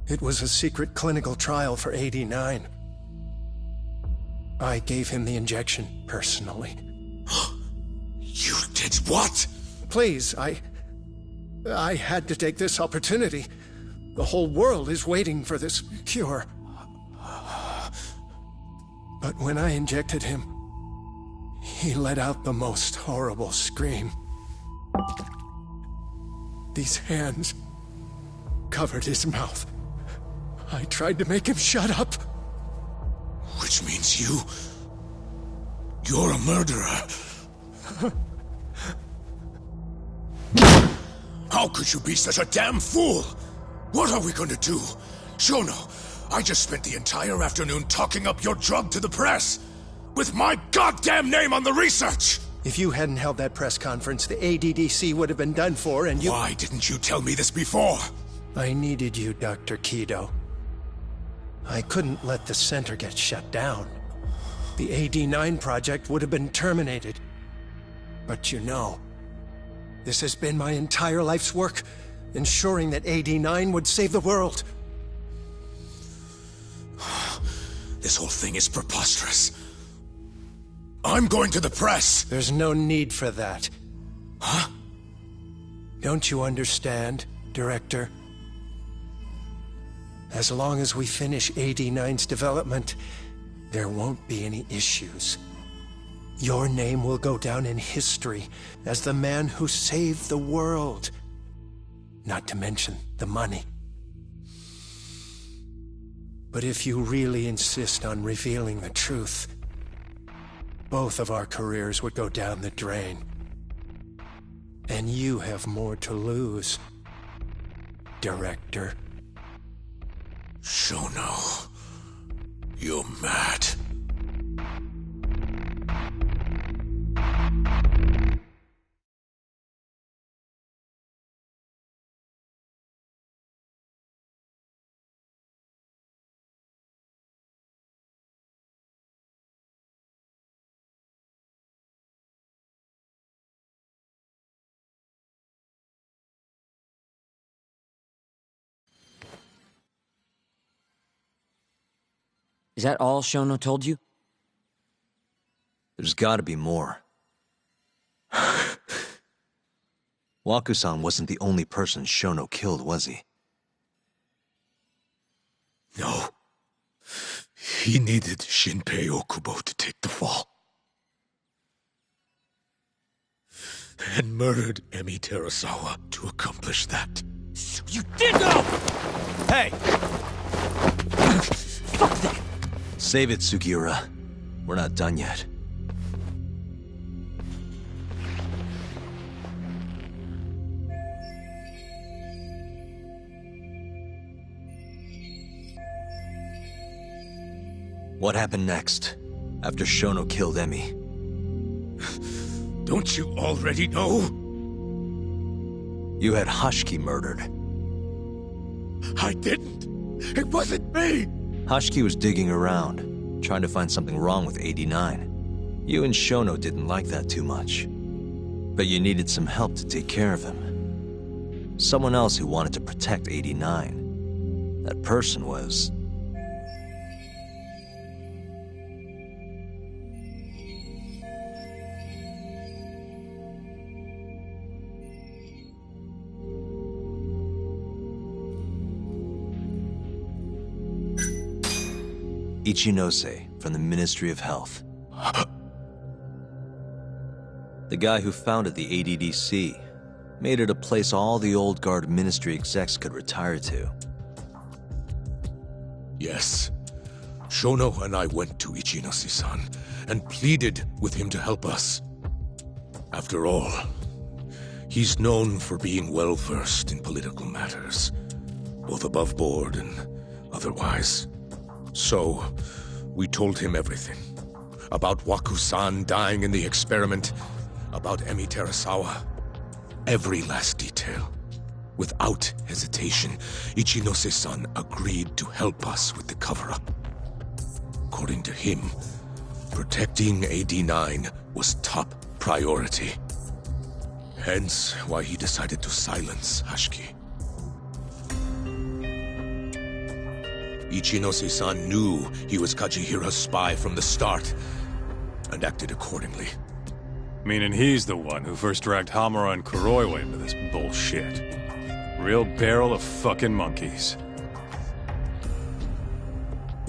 It was a secret clinical trial for 89. I gave him the injection, personally. You did what? Please, I had to take this opportunity. The whole world is waiting for this cure. But when I injected him, he let out the most horrible scream. These hands covered his mouth. I tried to make him shut up. Which means you're a murderer. How could you be such a damn fool? What are we going to do? Shono, I just spent the entire afternoon talking up your drug to the press. With my goddamn name on the research! If you hadn't held that press conference, the ADDC would have been done for, and you— Why didn't you tell me this before? I needed you, Dr. Kido. I couldn't let the center get shut down. The AD-9 project would have been terminated. But you know, this has been my entire life's work, ensuring that AD-9 would save the world. This whole thing is preposterous. I'm going to the press! There's no need for that. Huh? Don't you understand, Director? As long as we finish AD-9's development, there won't be any issues. Your name will go down in history as the man who saved the world. Not to mention the money. But if you really insist on revealing the truth, both of our careers would go down the drain. And you have more to lose, Director. Shono, you're mad. Is that all Shono told you? There's gotta be more. Waku-san wasn't the only person Shono killed, was he? No. He needed Shinpei Okubo to take the fall. And murdered Emi Terasawa to accomplish that. So you did know! Hey! Fuck that! Save it, Sugiura. We're not done yet. What happened next, after Shono killed Emi? Don't you already know? You had Hashiki murdered. I didn't. It wasn't me. Hashiki was digging around, trying to find something wrong with AD-9. You and Shono didn't like that too much. But you needed some help to take care of him. Someone else who wanted to protect AD-9. That person was... Ichinose from the Ministry of Health. The guy who founded the ADDC made it a place all the old guard ministry execs could retire to. Yes. Shono and I went to Ichinose-san and pleaded with him to help us. After all, he's known for being well-versed in political matters, both above board and otherwise. So, we told him everything. About Waku-san dying in the experiment, about Emi Terasawa. Every last detail. Without hesitation, Ichinose-san agreed to help us with the cover-up. According to him, protecting AD-9 was top priority. Hence why he decided to silence Hashiki. Ichinose-san knew he was Kajihira's spy from the start, and acted accordingly. Meaning he's the one who first dragged Hamura and Kuroiwa into this bullshit. Real barrel of fucking monkeys.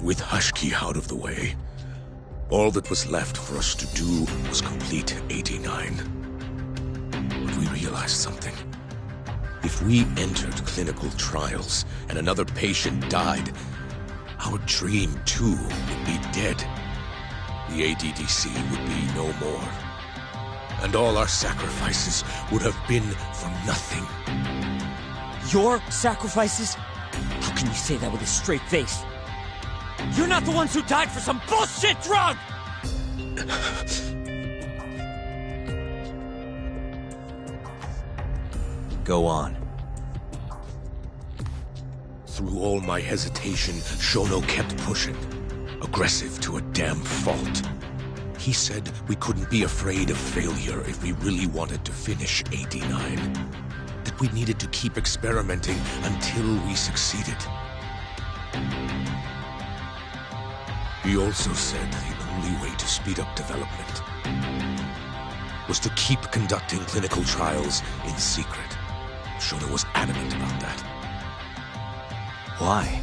With Hashiki out of the way, all that was left for us to do was complete AD-9. But we realized something. If we entered clinical trials and another patient died, our dream, too, would be dead. The ADDC would be no more. And all our sacrifices would have been for nothing. Your sacrifices? How can you say that with a straight face? You're not the ones who died for some bullshit drug! Go on. Through all my hesitation, Shono kept pushing. Aggressive to a damn fault. He said we couldn't be afraid of failure if we really wanted to finish 89. That we needed to keep experimenting until we succeeded. He also said the only way to speed up development was to keep conducting clinical trials in secret. Shono was adamant about that. Why?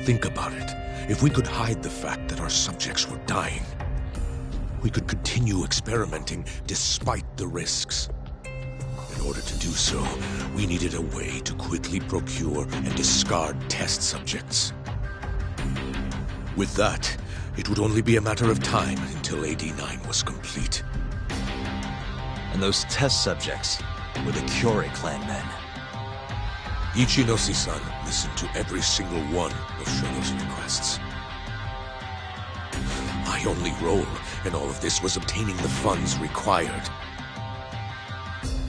Think about it. If we could hide the fact that our subjects were dying, we could continue experimenting despite the risks. In order to do so, we needed a way to quickly procure and discard test subjects. With that, it would only be a matter of time until AD-9 was complete. And those test subjects were the Kyorei clan men. Ichinose-san listened to every single one of Shono's requests. My only role in all of this was obtaining the funds required.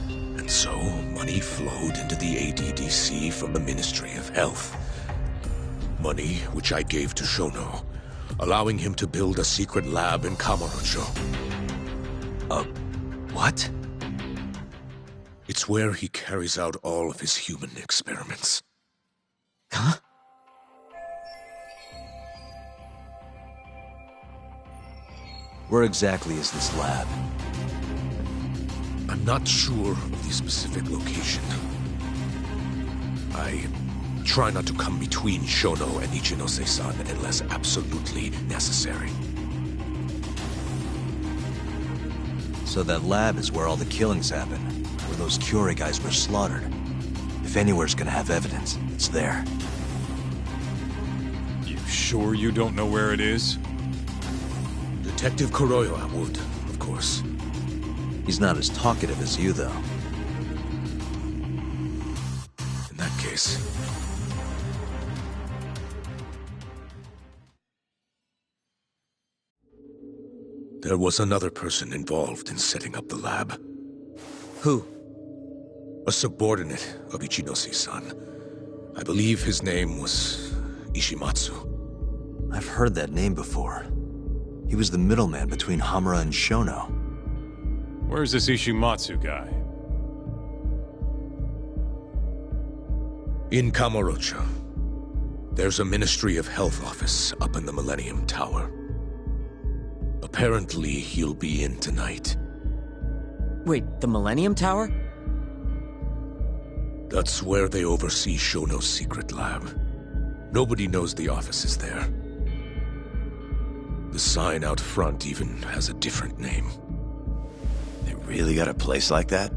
And so, money flowed into the ADDC from the Ministry of Health. Money which I gave to Shono, allowing him to build a secret lab in Kamurocho. What? It's where he carries out all of his human experiments. Huh? Where exactly is this lab? I'm not sure of the specific location. I try not to come between Shono and Ichinose-san unless absolutely necessary. So that lab is where all the killings happen, where those Kyorei guys were slaughtered. If anywhere's gonna have evidence, it's there. You sure you don't know where it is? Detective Kuroyo would, of course. He's not as talkative as you, though. In that case... There was another person involved in setting up the lab. Who? A subordinate of Ichinose-san. I believe his name was Ishimatsu. I've heard that name before. He was the middleman between Hamura and Shono. Where's this Ishimatsu guy? In Kamurocho. There's a Ministry of Health office up in the Millennium Tower. Apparently, he'll be in tonight. Wait, the Millennium Tower? That's where they oversee Shono's secret lab. Nobody knows the office is there. The sign out front even has a different name. They really got a place like that?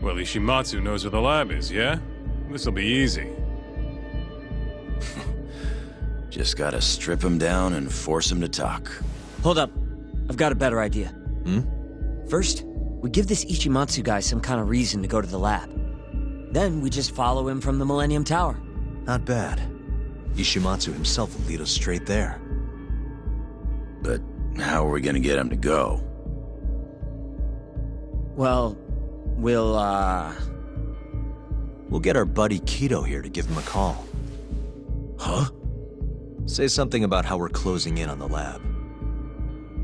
Well, Ishimatsu knows where the lab is, yeah? This'll be easy. Just gotta strip him down and force him to talk. Hold up. I've got a better idea. Hmm? First, we give this Ichimatsu guy some kind of reason to go to the lab. Then we just follow him from the Millennium Tower. Not bad. Ishimatsu himself will lead us straight there. But how are we gonna get him to go? Well, We'll get our buddy Kido here to give him a call. Huh? Say something about how we're closing in on the lab.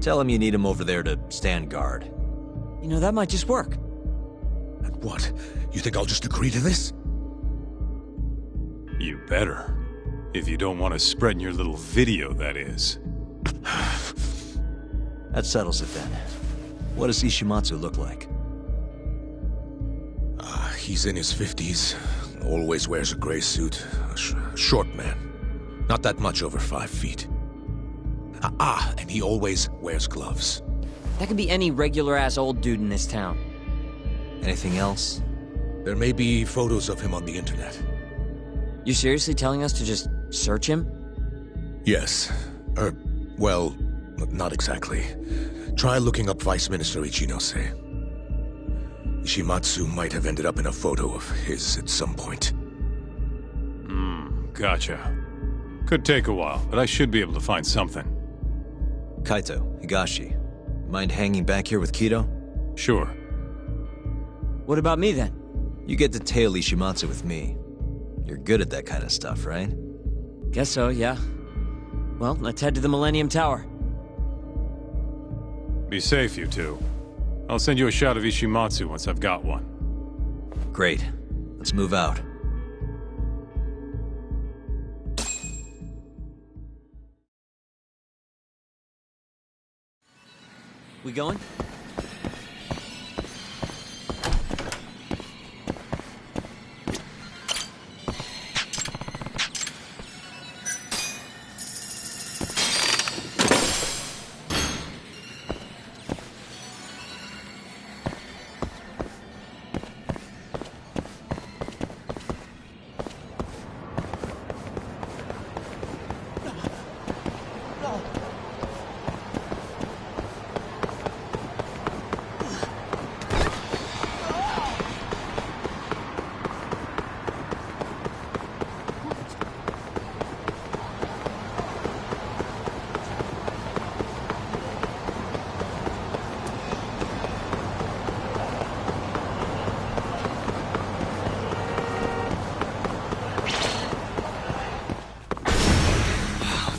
Tell him you need him over there to stand guard. You know, that might just work. And what? You think I'll just agree to this? You better. If you don't want to spread in your little video, that is. That settles it then. What does Ishimatsu look like? He's in his 50s. Always wears a gray suit. Short man. Not that much over 5 feet. And he always wears gloves. That could be any regular-ass old dude in this town. Anything else? There may be photos of him on the internet. You seriously telling us to just search him? Yes. Well, not exactly. Try looking up Vice Minister Ichinose. Ishimatsu might have ended up in a photo of his at some point. Gotcha. Could take a while, but I should be able to find something. Kaito, Higashi, mind hanging back here with Kido? Sure. What about me then? You get to tail Ishimatsu with me. You're good at that kind of stuff, right? Guess so, yeah. Well, let's head to the Millennium Tower. Be safe, you two. I'll send you a shot of Ishimatsu once I've got one. Great. Let's move out. We going?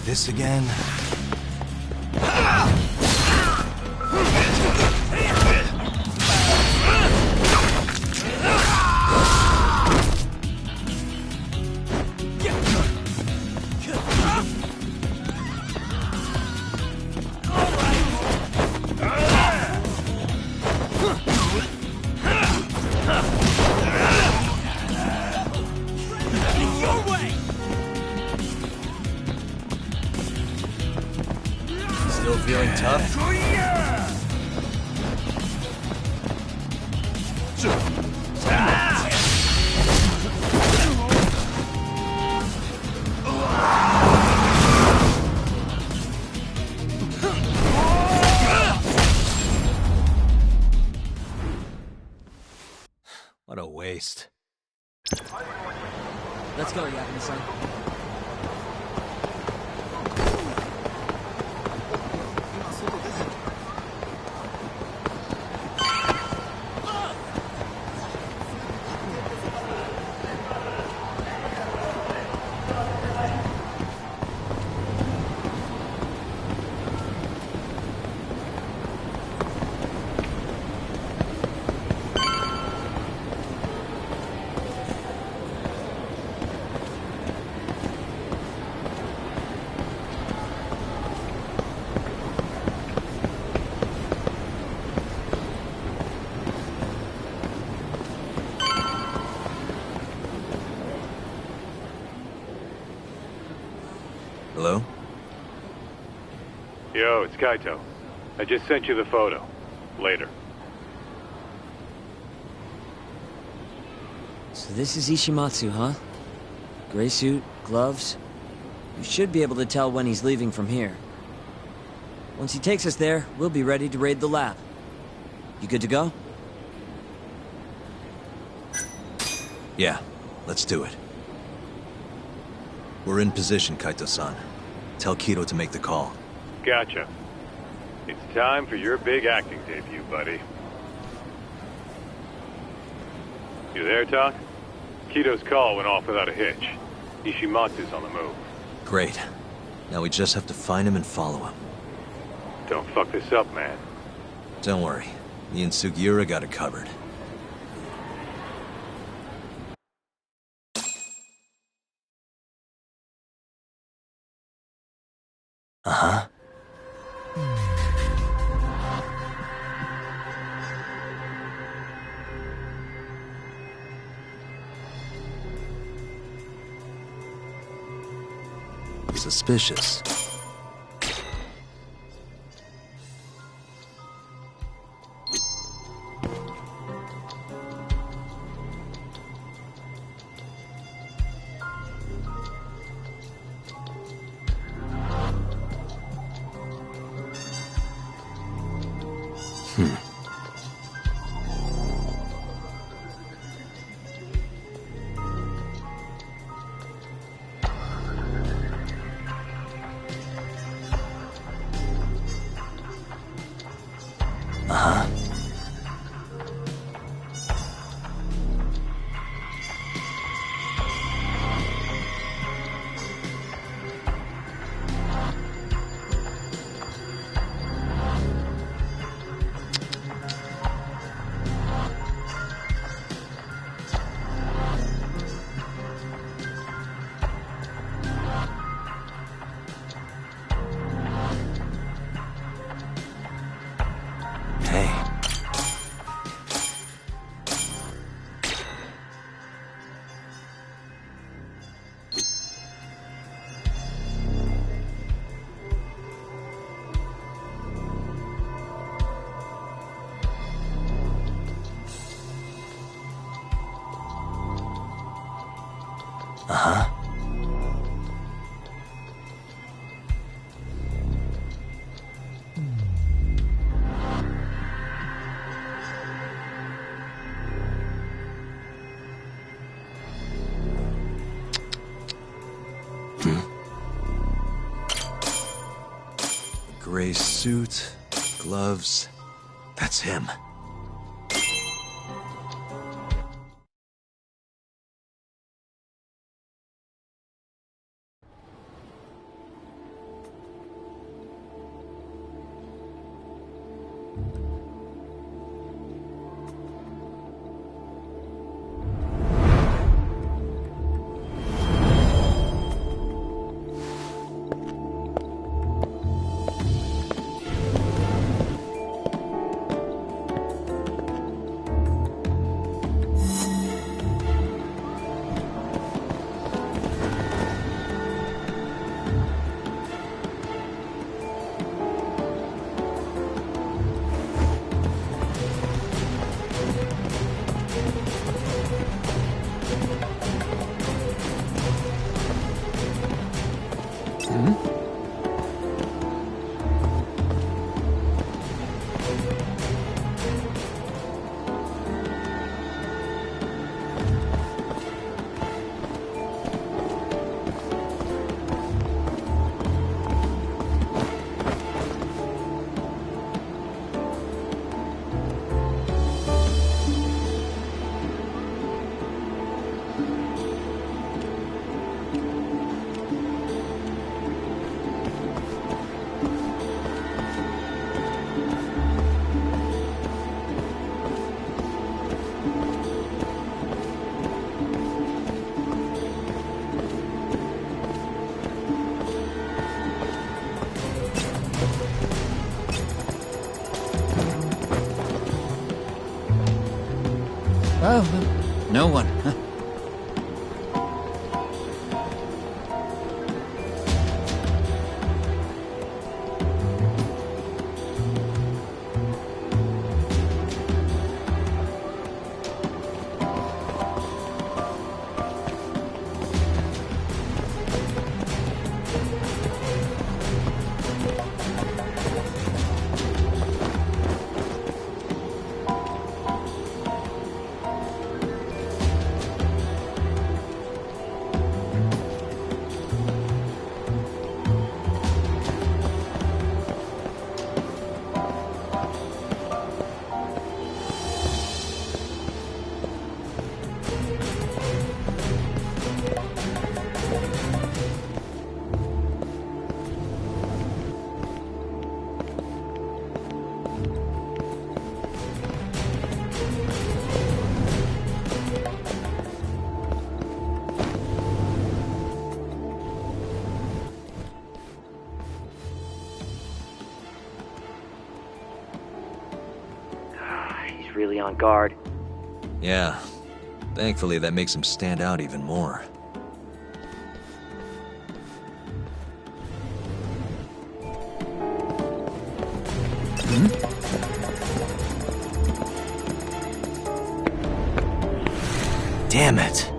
This again? Still feeling tough? What a waste. Let's go, Yakuza-san. Hello? Yo, it's Kaito. I just sent you the photo. Later. So this is Ishimatsu, huh? Gray suit, gloves. You should be able to tell when he's leaving from here. Once he takes us there, we'll be ready to raid the lab. You good to go? Yeah, let's do it. We're in position, Kaito-san. Tell Kido to make the call. Gotcha. It's time for your big acting debut, buddy. You there, Talk? Kido's call went off without a hitch. Ishimatsu's on the move. Great. Now we just have to find him and follow him. Don't fuck this up, man. Don't worry. Me and Sugiura got it covered. Uh-huh. Suspicious. Uh-huh. Gray suit, gloves. That's him. Oh, no one. Huh. Really on guard. Yeah. Thankfully, that makes him stand out even more. Damn it!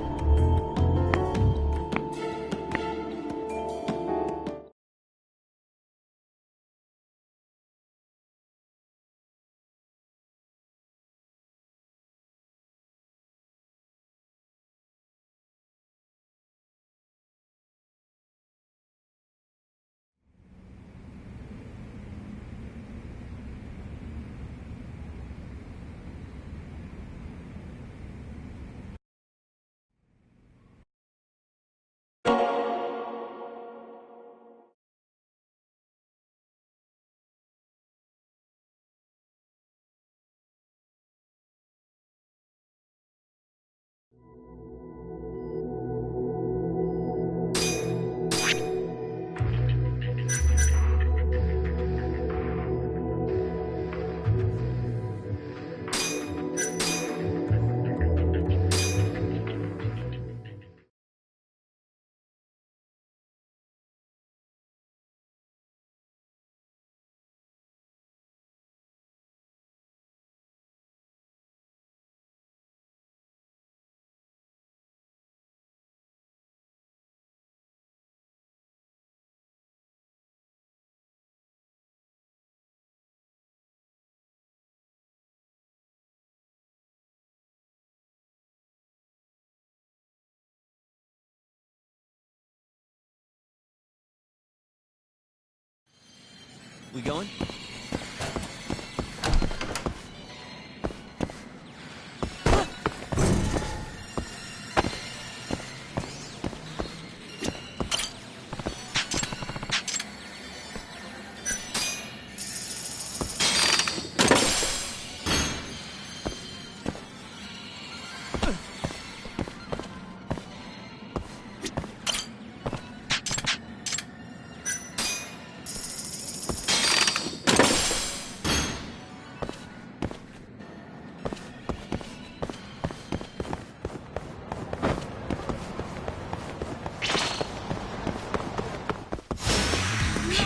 We going?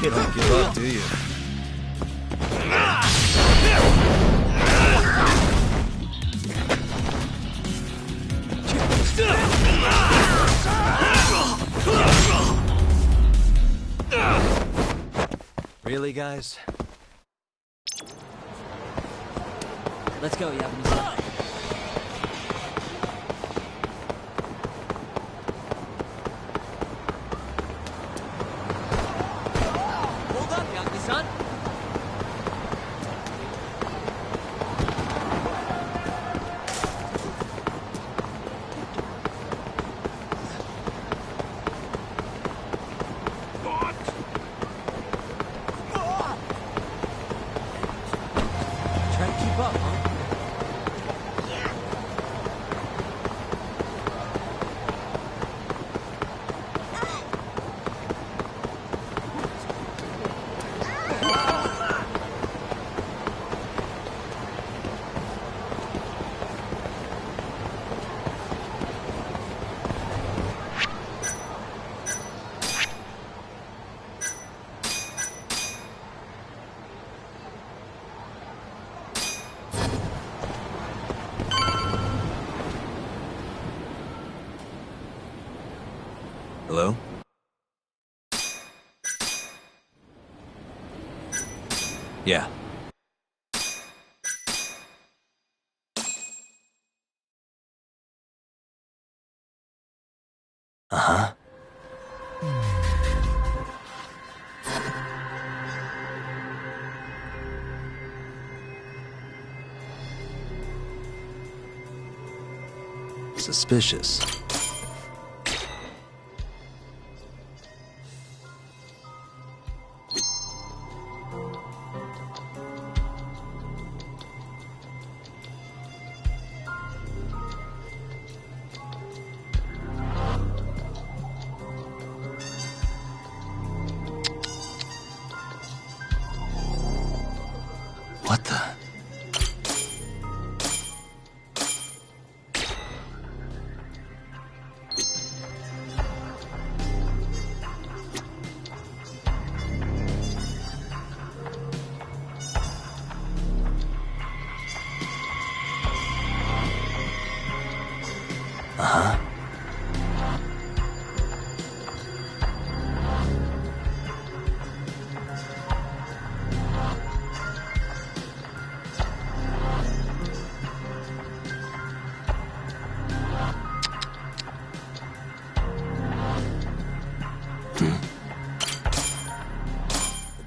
You don't give up, do you? Really, guys? Let's go, Yabini-san. Hold up, Yabini-san. Try to keep up, huh? Hello? Yeah. Uh-huh. Suspicious. What the? Uh-huh.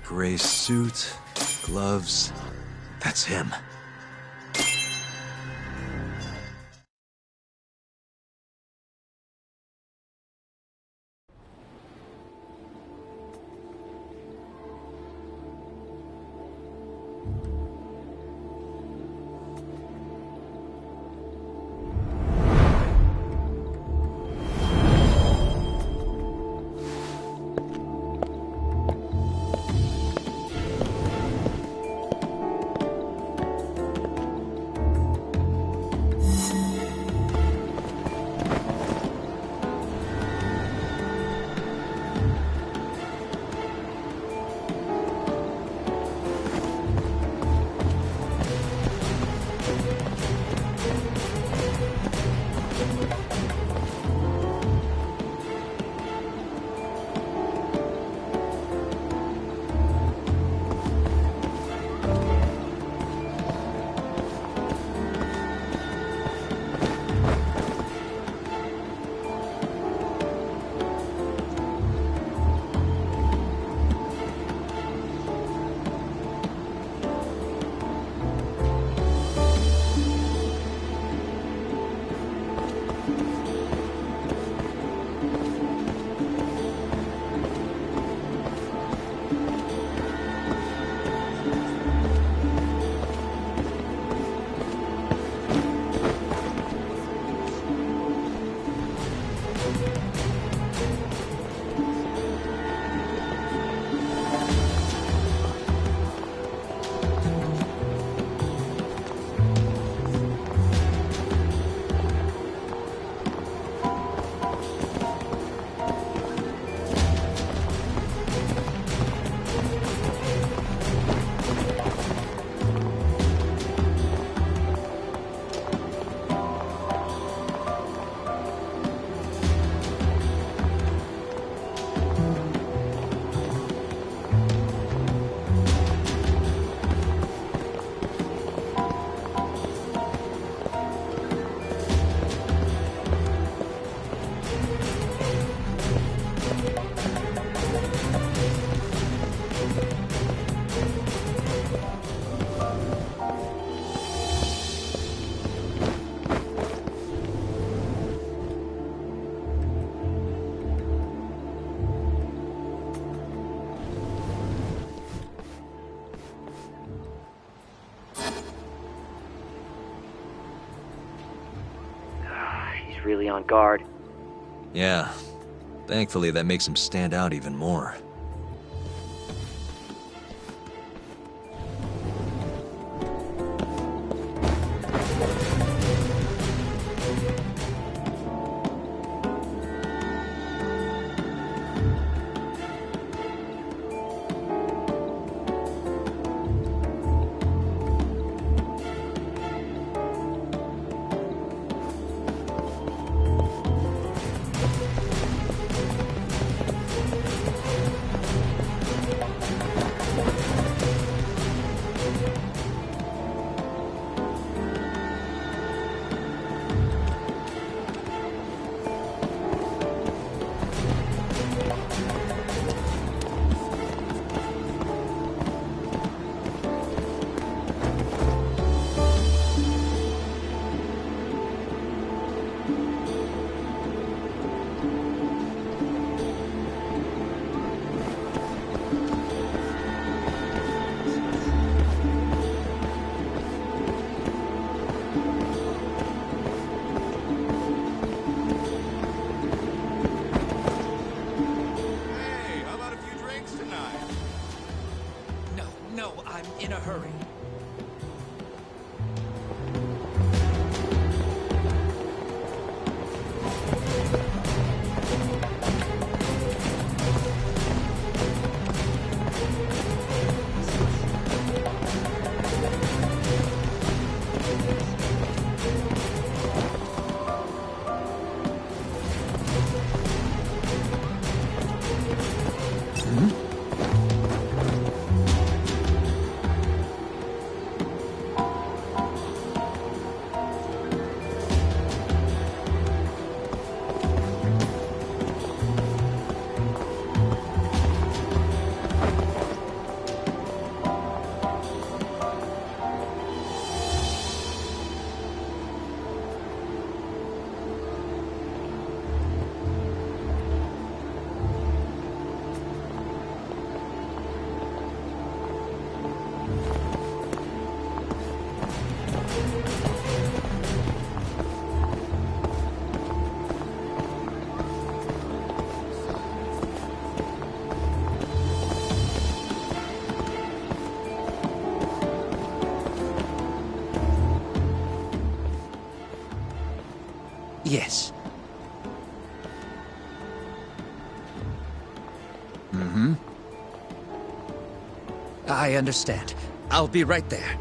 Gray suit, gloves. That's him. really on guard. Yeah. Thankfully, that makes him stand out even more. Yes. I understand. I'll be right there.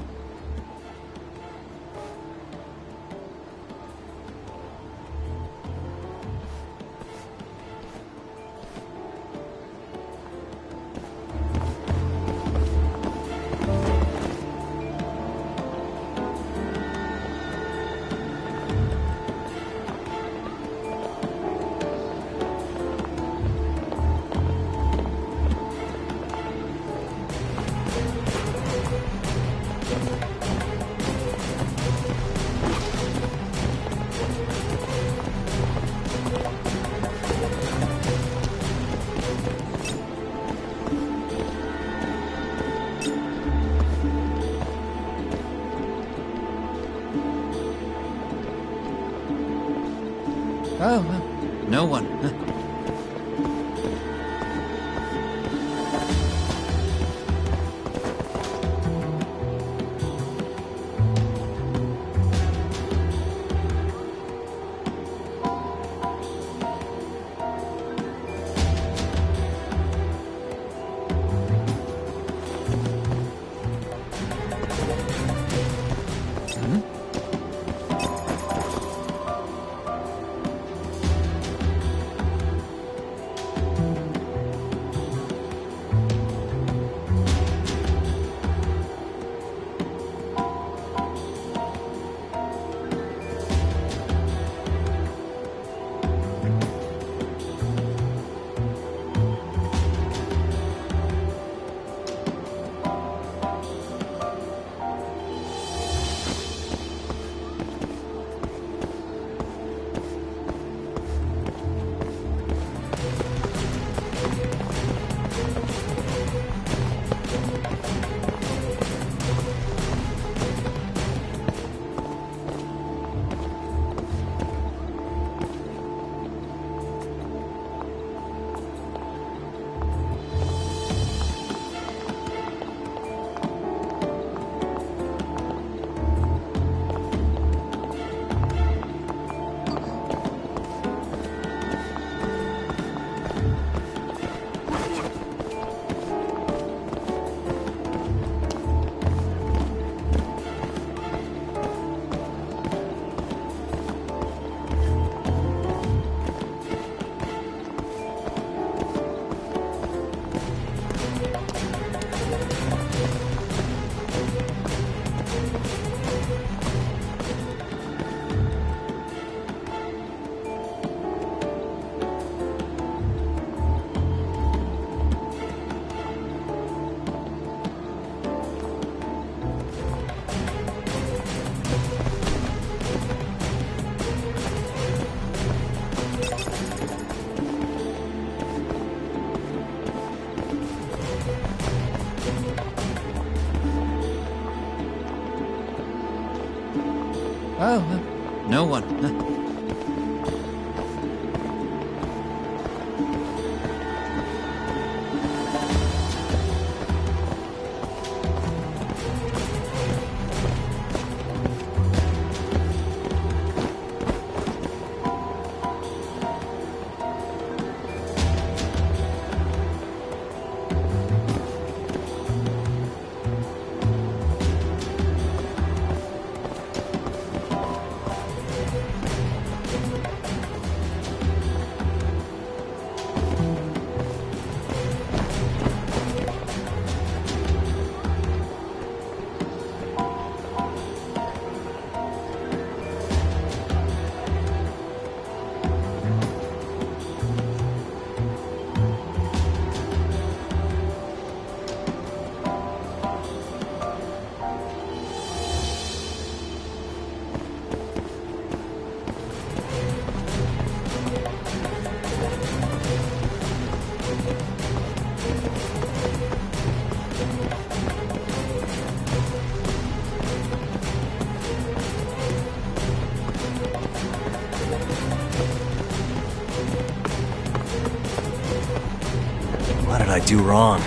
Oh, well, no one. Oh, no one. What did I do wrong?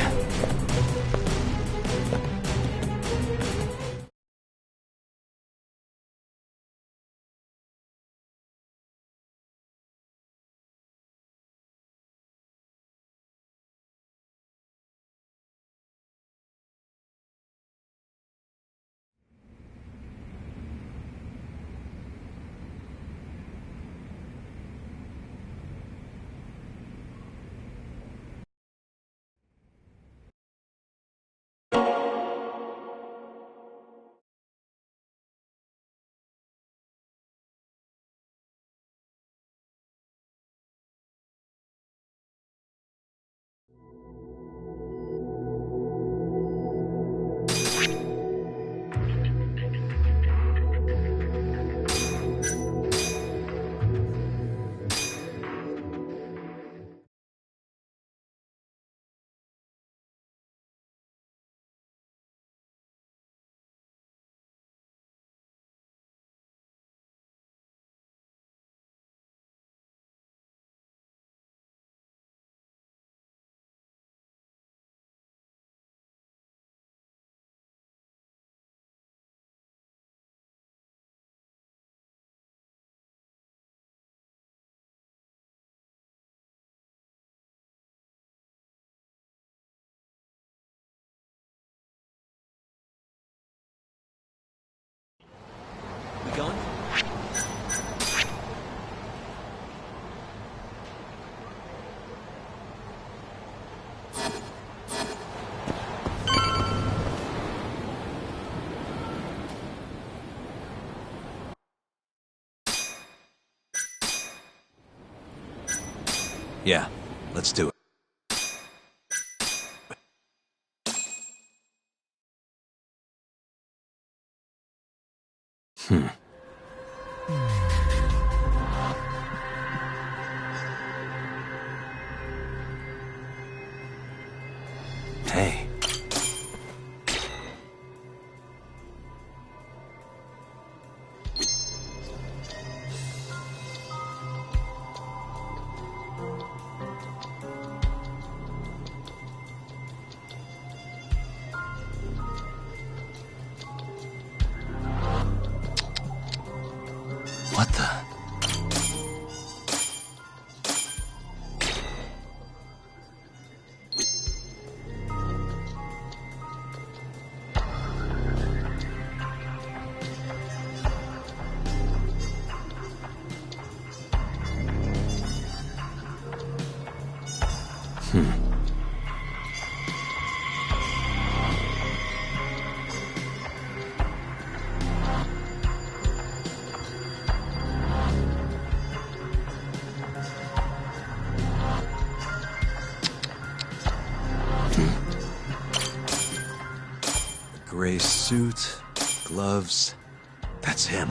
We going? Yeah, let's do it. Hey. What the? Gray suit, gloves. That's him.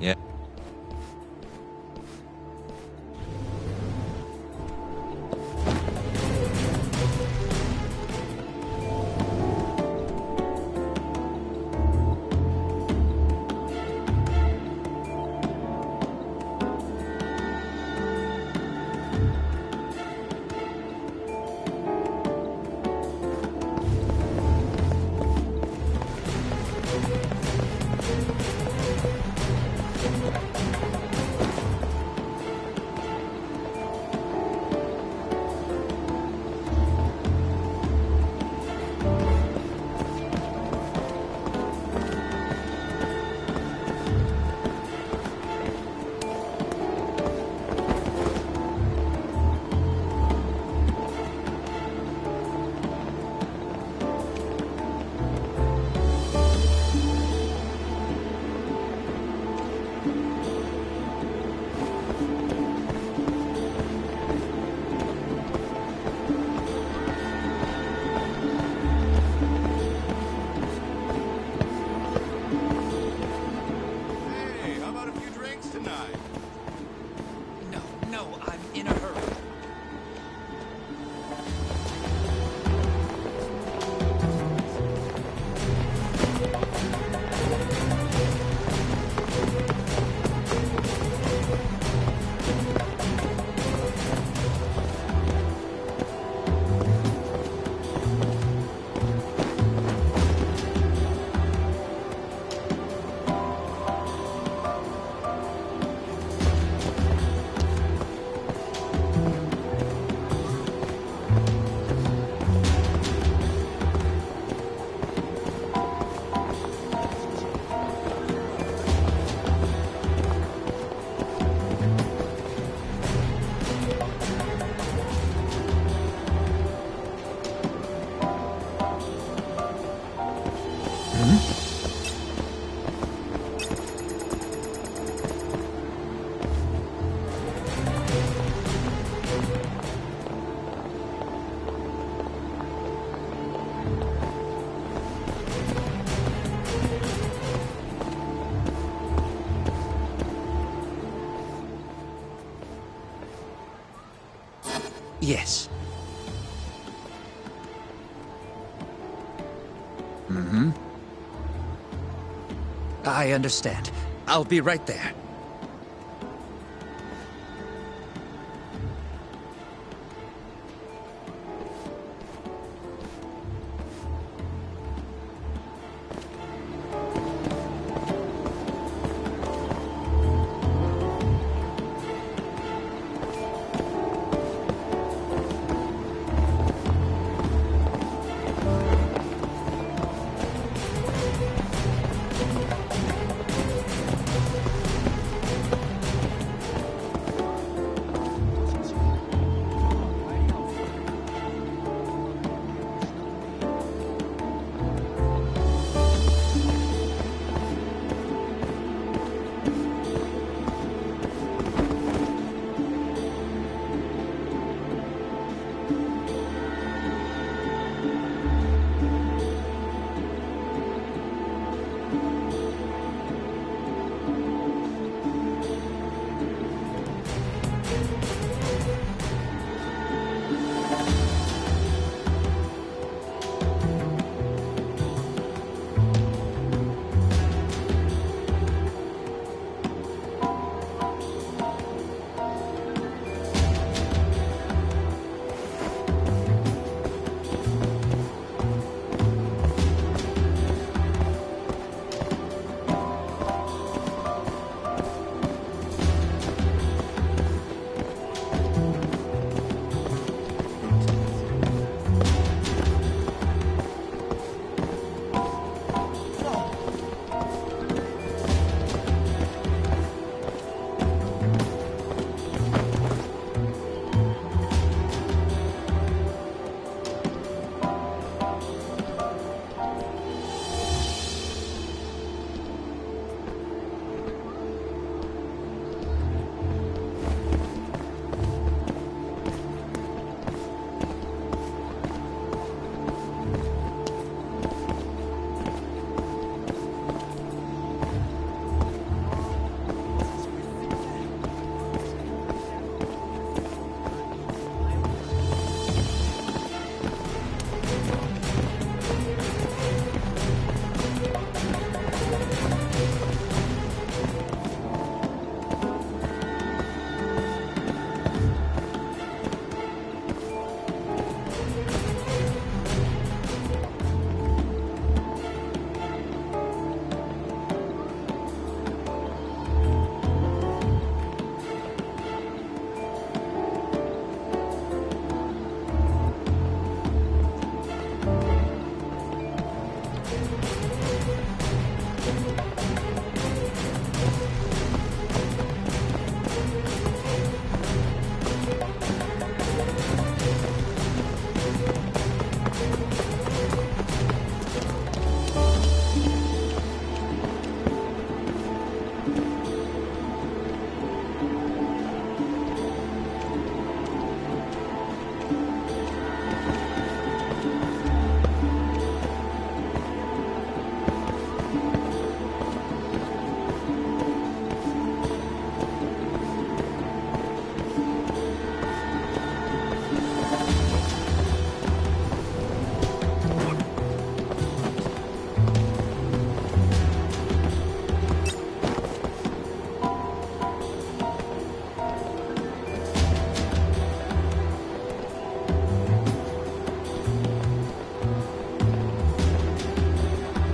Yeah. Yes. Mm-hmm. I understand. I'll be right there.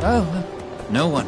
Oh, no one.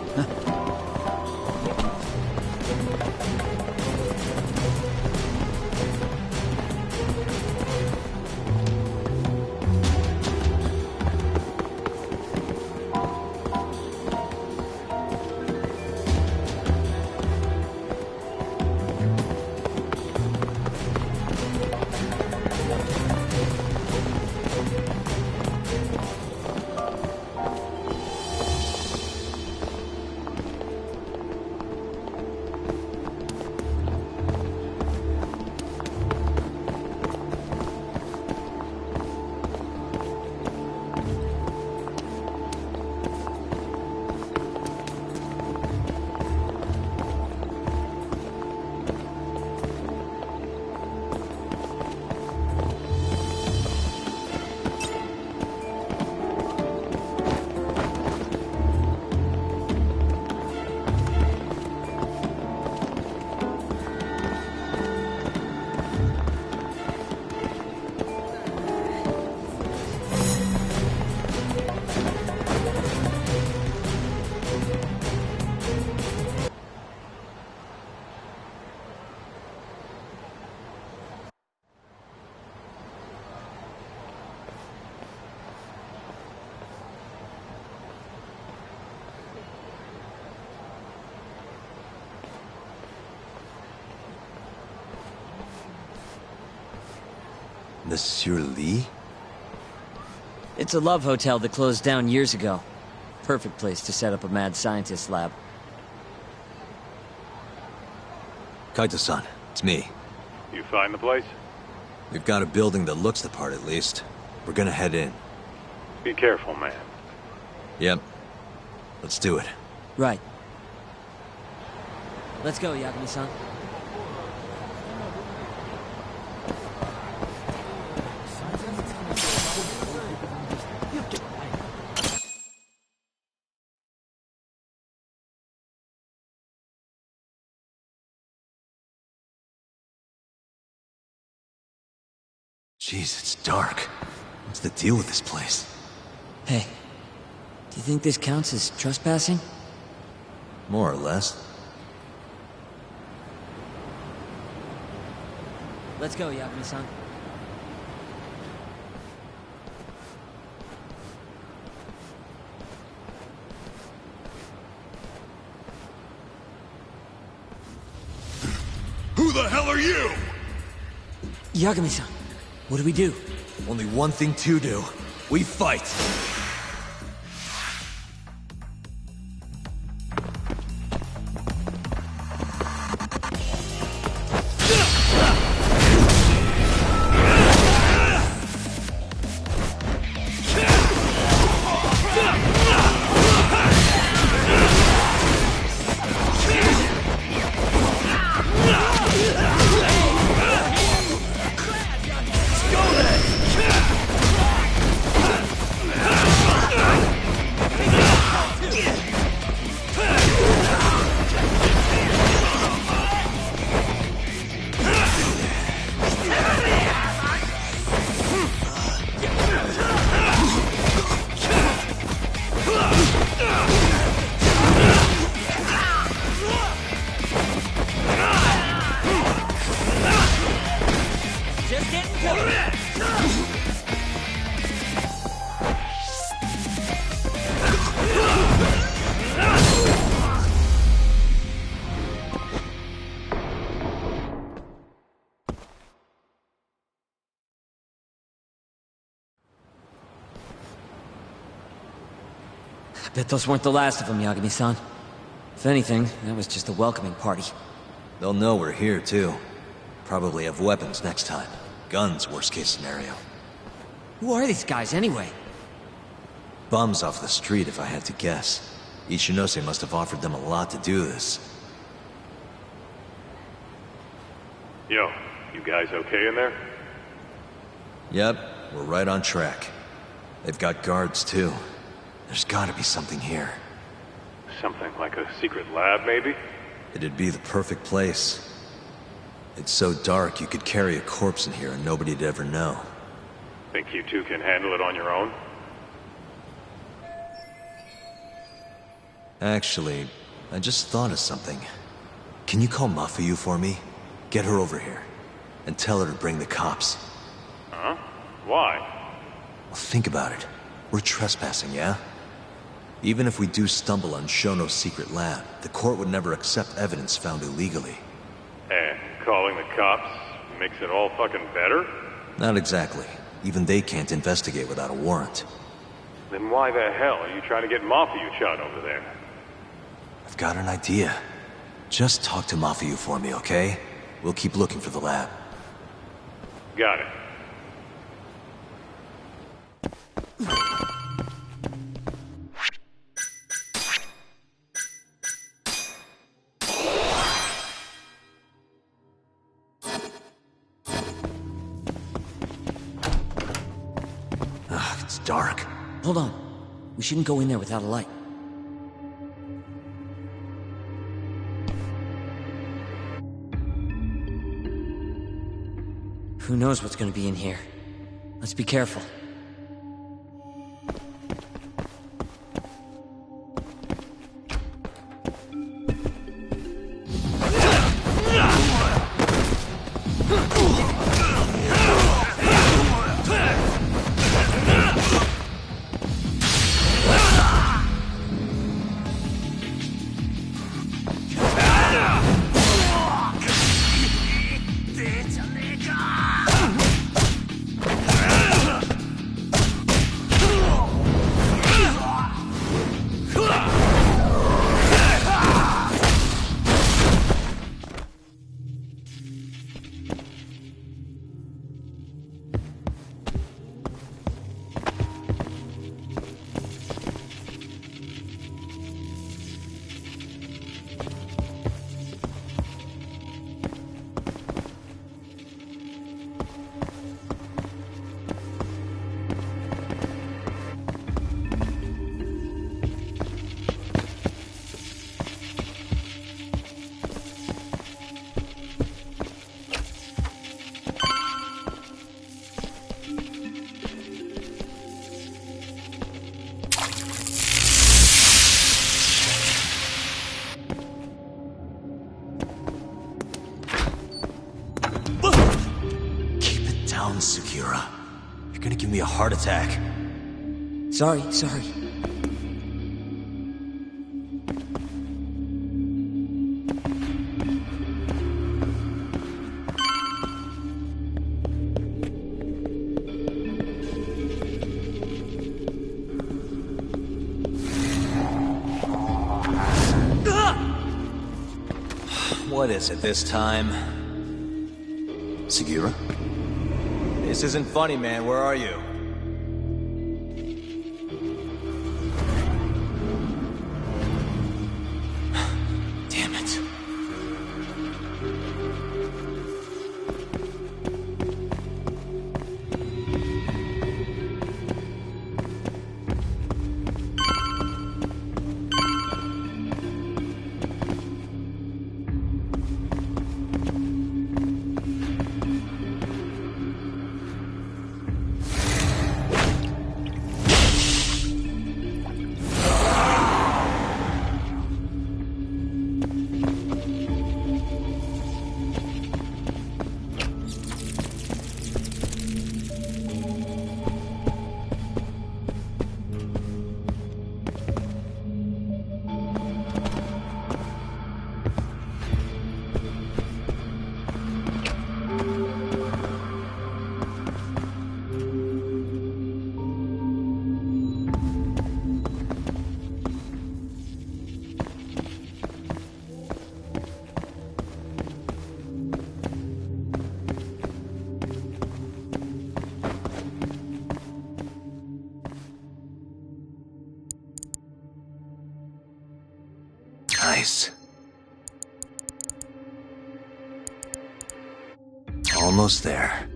Monsieur Lee? It's a love hotel that closed down years ago. Perfect place to set up a mad scientist lab. Kaito-san, it's me. You find the place? We've got a building that looks the part at least. We're gonna head in. Be careful, man. Yep. Let's do it. Right. Let's go, Yagami-san. Jeez, it's dark. What's the deal with this place? Hey, do you think this counts as trespassing? More or less. Let's go, Yagami-san. Who the hell are you? Yagami-san, what do we do? Only one thing to do. We fight! Let's go then! Bet those weren't the last of them, Yagami-san. If anything, that was just a welcoming party. They'll know we're here, too. Probably have weapons next time. Guns, worst case scenario. Who are these guys, anyway? Bums off the street, if I had to guess. Ichinose must have offered them a lot to do this. Yo, you guys okay in there? Yep, we're right on track. They've got guards, too. There's gotta be something here. Something like a secret lab, maybe? It'd be the perfect place. It's so dark you could carry a corpse in here and nobody'd ever know. Think you two can handle it on your own? Actually, I just thought of something. Can you call Mafuyu for me? Get her over here. And tell her to bring the cops. Huh? Why? Well, think about it. We're trespassing, yeah? Even if we do stumble on Shono's secret lab, the court would never accept evidence found illegally. And calling the cops makes it all fucking better? Not exactly. Even they can't investigate without a warrant. Then why the hell are you trying to get Mafuyu shot over there? I've got an idea. Just talk to Mafuyu for me, okay? We'll keep looking for the lab. Got it. It's dark. Hold on. We shouldn't go in there without a light. Who knows what's gonna be in here? Let's be careful. Sugiura. You're gonna give me a heart attack. Sorry. What is it this time? Sugiura? This isn't funny, man. Where are you? Damn it. Nice. Almost there.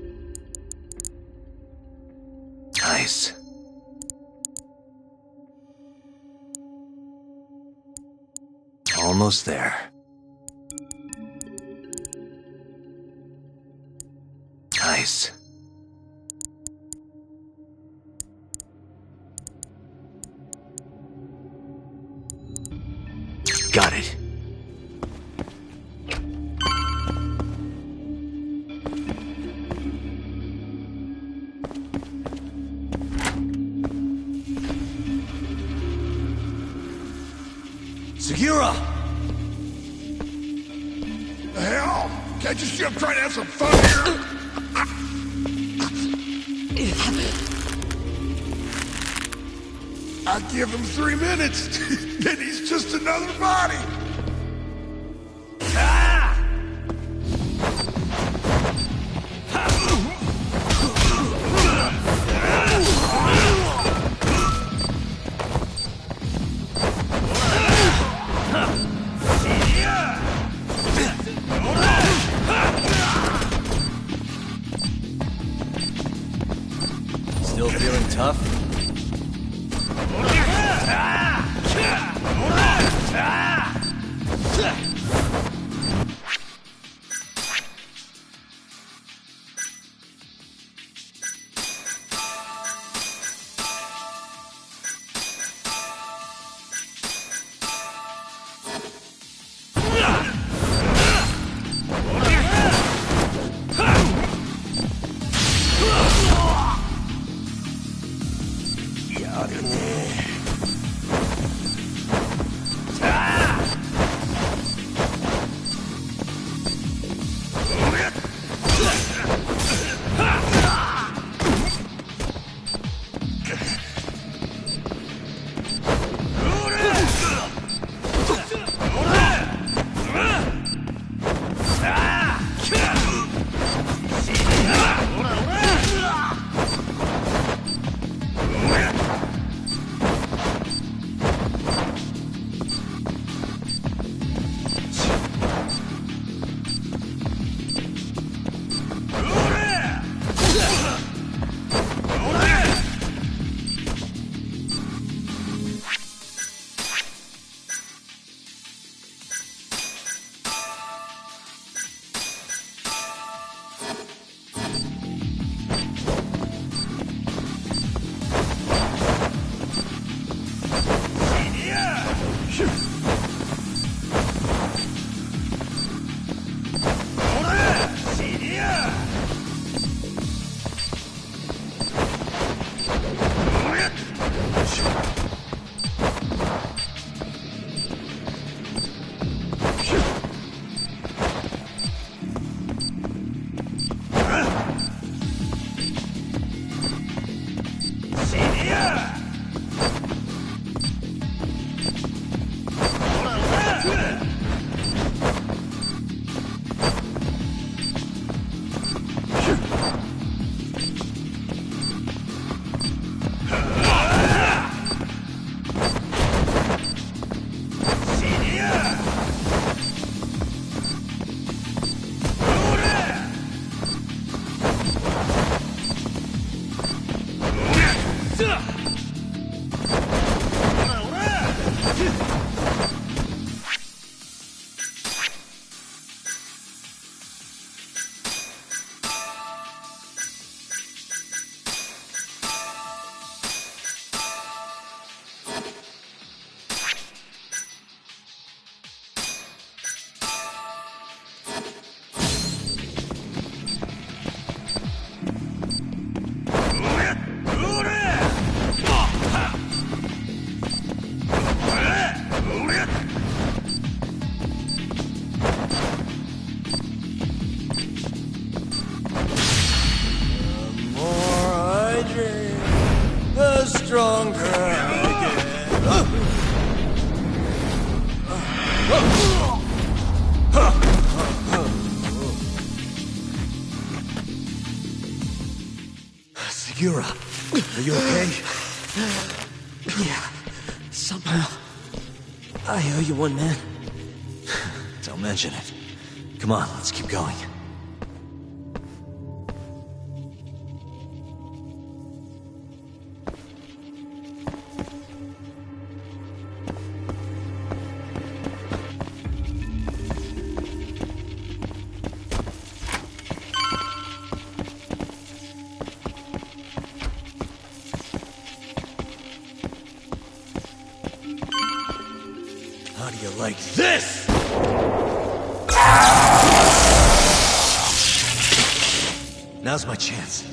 Nice. Almost there. Nice. Got it. Segura! The hell? Can't you see I'm trying to have some fun here? I give him 3 minutes, then he's just another body. Still feeling tough? stronger I Segura, are you okay? Yeah, somehow. I owe you one, man. Don't mention it. Come on, let's keep going. How do you like this? Now's my chance.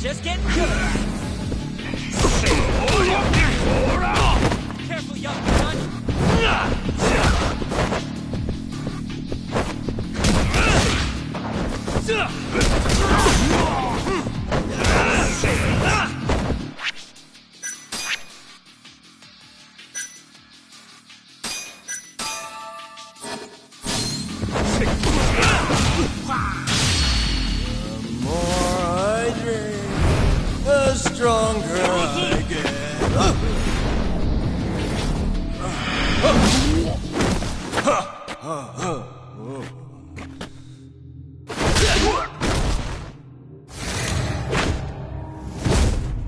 Just getting good. Careful, young gun. The stronger I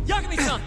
Yagami-san!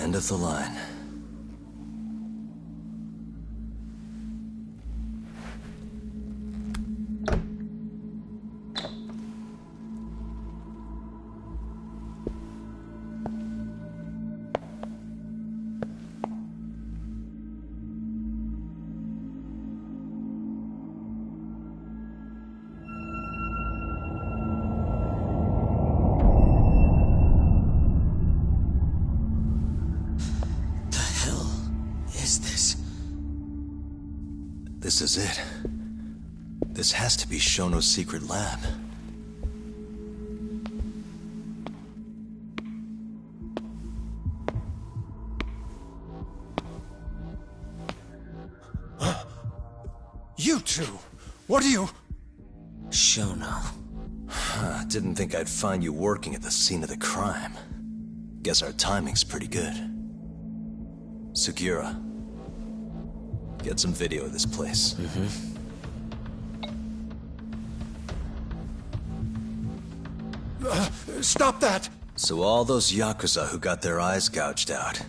End of the line. This is it. This has to be Shono's secret lab. You two! What are you... Shono. Didn't think I'd find you working at the scene of the crime. Guess our timing's pretty good. Sugiura. Get some video of this place. Stop that! So all those Yakuza who got their eyes gouged out,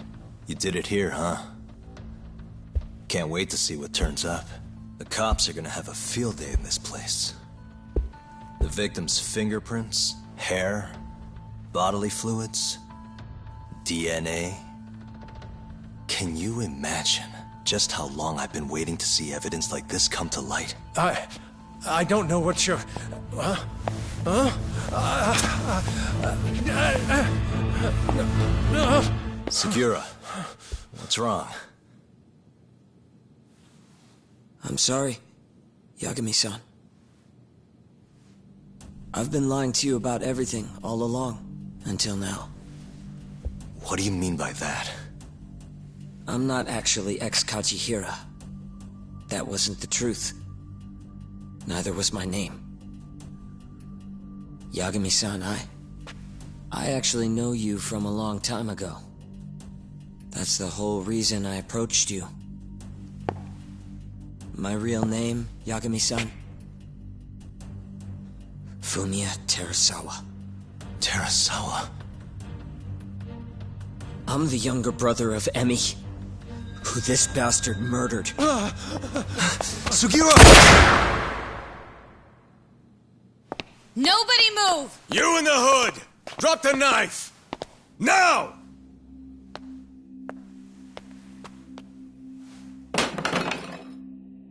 you did it here, huh? Can't wait to see what turns up. The cops are gonna have a field day in this place. The victim's fingerprints, hair, bodily fluids, DNA. Can you imagine just how long I've been waiting to see evidence like this come to light? I don't know what you're... Sugiura, what's wrong? I'm sorry, Yagami-san. I've been lying to you about everything all along, until now. What do you mean by that? I'm not actually ex-Kajihira. That wasn't the truth. Neither was my name. Yagami-san, I actually know you from a long time ago. That's the whole reason I approached you. My real name, Yagami-san? Fumiya Terasawa. Terasawa? I'm the younger brother of Emi, who this bastard murdered. Sugiura! Nobody move! You in the hood! Drop the knife! Now!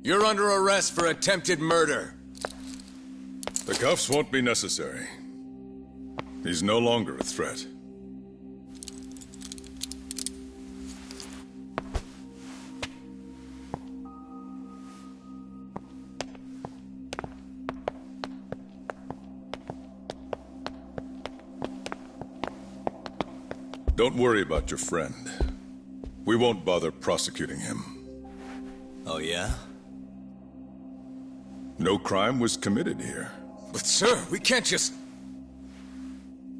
You're under arrest for attempted murder. The cuffs won't be necessary. He's no longer a threat. Don't worry about your friend. We won't bother prosecuting him. Oh, yeah? No crime was committed here. But sir, we can't just...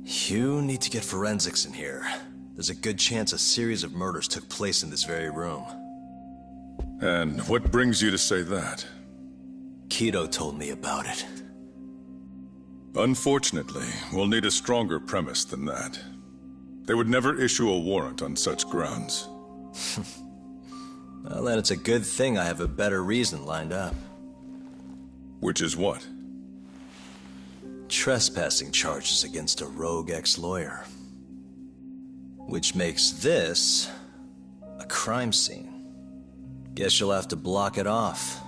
You need to get forensics in here. There's a good chance a series of murders took place in this very room. And what brings you to say that? Kido told me about it. Unfortunately, we'll need a stronger premise than that. They would never issue a warrant on such grounds. Well, then it's a good thing I have a better reason lined up. Which is what? Trespassing charges against a rogue ex-lawyer. Which makes this a crime scene. Guess you'll have to block it off.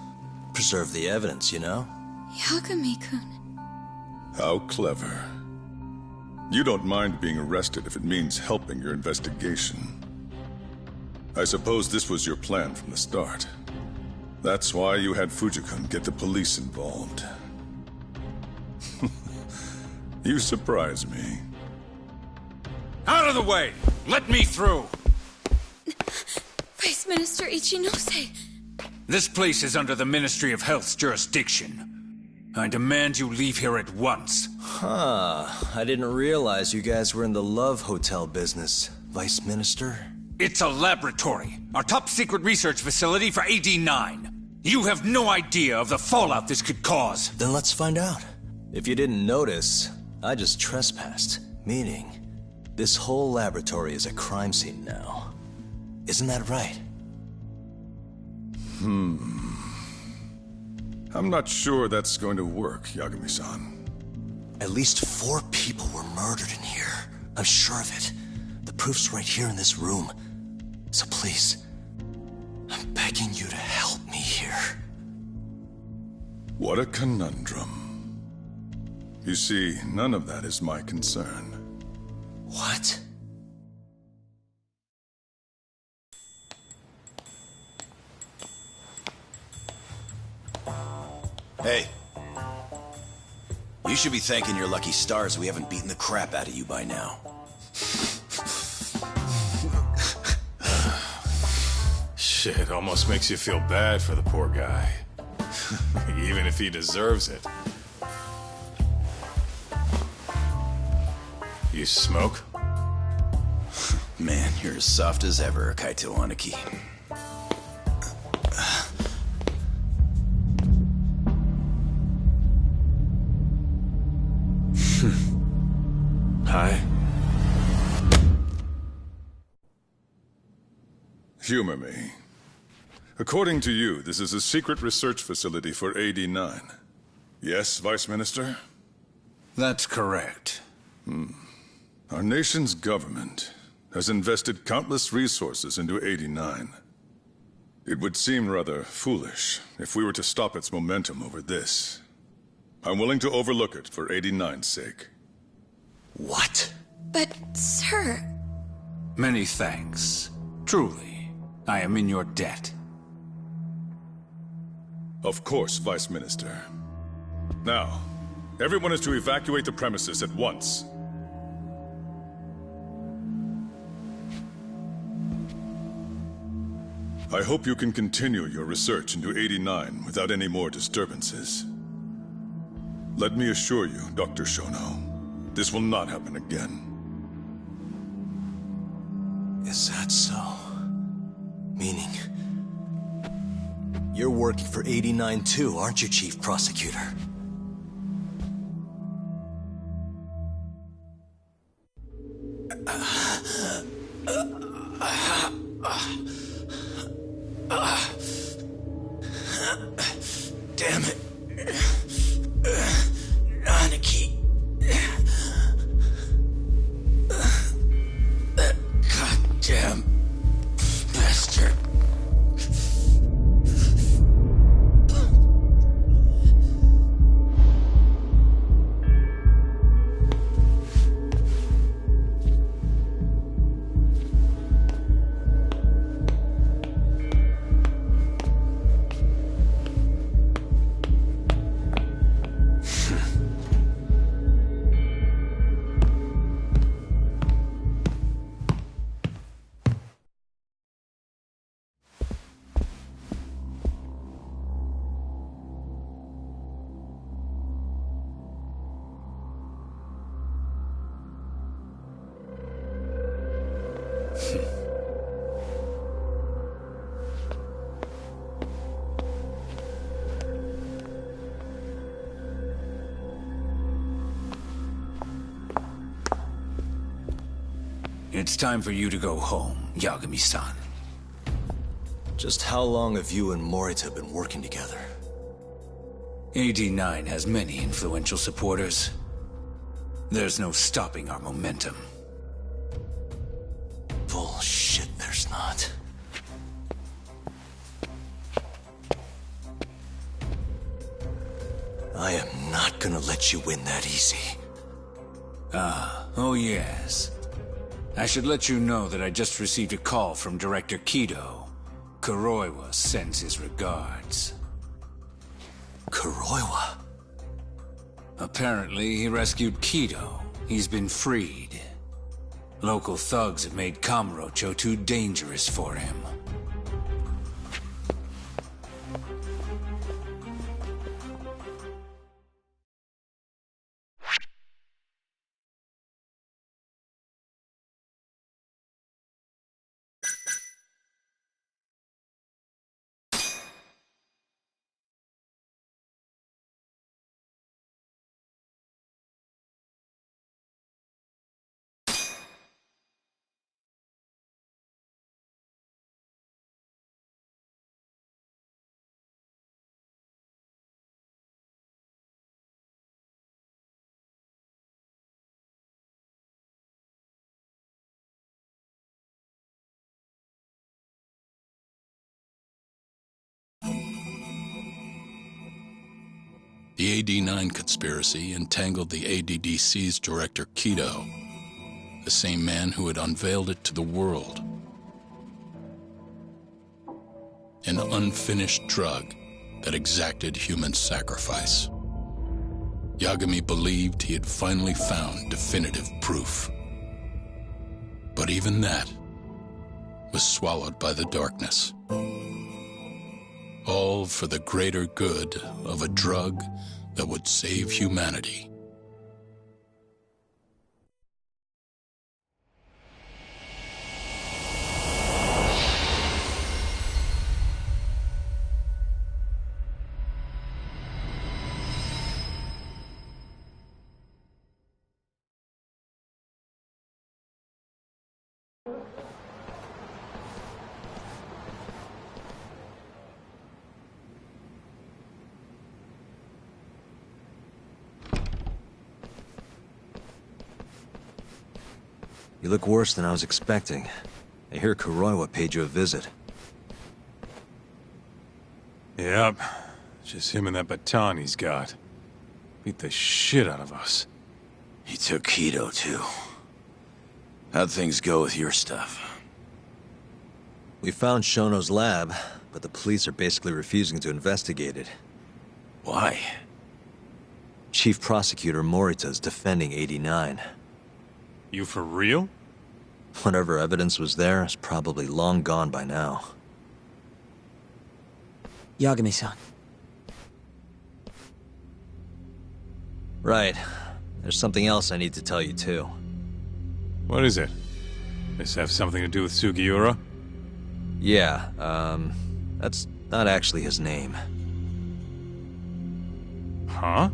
Preserve the evidence, you know? Yagami-kun. How clever. You don't mind being arrested if it means helping your investigation. I suppose this was your plan from the start. That's why you had Fujikun get the police involved. You surprise me. Out of the way! Let me through! Vice Minister Ichinose. This place is under the Ministry of Health's jurisdiction. I demand you leave here at once. Huh. I didn't realize you guys were in the love hotel business, Vice Minister. It's a laboratory. Our top secret research facility for AD9. You have no idea of the fallout this could cause. Then let's find out. If you didn't notice, I just trespassed. Meaning, This whole laboratory is a crime scene now. Isn't that right? I'm not sure that's going to work, Yagami-san. At least 4 people were murdered in here. I'm sure of it. The proof's right here in this room. So please, I'm begging you to help me here. What a conundrum. You see, none of that is my concern. What? Hey. You should be thanking your lucky stars we haven't beaten the crap out of you by now. Shit, almost makes you feel bad for the poor guy. Even if he deserves it. You smoke? Man, you're as soft as ever, Kaito Aniki. Hi. Humor me. According to you, this is a secret research facility for AD-9. Yes, Vice Minister? That's correct. Our nation's government has invested countless resources into AD-9. It would seem rather foolish if we were to stop its momentum over this. I'm willing to overlook it for AD-9's sake. What? But, sir... Many thanks. Truly, I am in your debt. Of course, Vice Minister. Now, everyone is to evacuate the premises at once. I hope you can continue your research into AD-9 without any more disturbances. Let me assure you, Dr. Shono, this will not happen again. Is that so? Meaning... you're working for AD-9 too, aren't you, Chief Prosecutor? Damn it. Aniki. That goddamn bastard. It's time for you to go home, Yagami-san. Just how long have you and Morita been working together? AD-9 has many influential supporters. There's no stopping our momentum. Bullshit, there's not. I am not gonna let you win that easy. Oh yes. I should let you know that I just received a call from Director Kido. Kuroiwa sends his regards. Kuroiwa? Apparently, he rescued Kido. He's been freed. Local thugs have made Kamurocho too dangerous for him. The AD-9 conspiracy entangled the ADDC's director Kido, the same man who had unveiled it to the world. An unfinished drug that exacted human sacrifice. Yagami believed he had finally found definitive proof. But even that was swallowed by the darkness. All for the greater good of a drug that would save humanity. You look worse than I was expecting. I hear Kuroiwa paid you a visit. Yep. Just him and that baton he's got. Beat the shit out of us. He took Kido, too. How'd things go with your stuff? We found Shono's lab, but the police are basically refusing to investigate it. Why? Chief Prosecutor Morita's defending 89. You for real? Whatever evidence was there is probably long gone by now. Yagami-san. Right. There's something else I need to tell you, too. What is it? This have something to do with Sugiura? Yeah, that's not actually his name. Huh?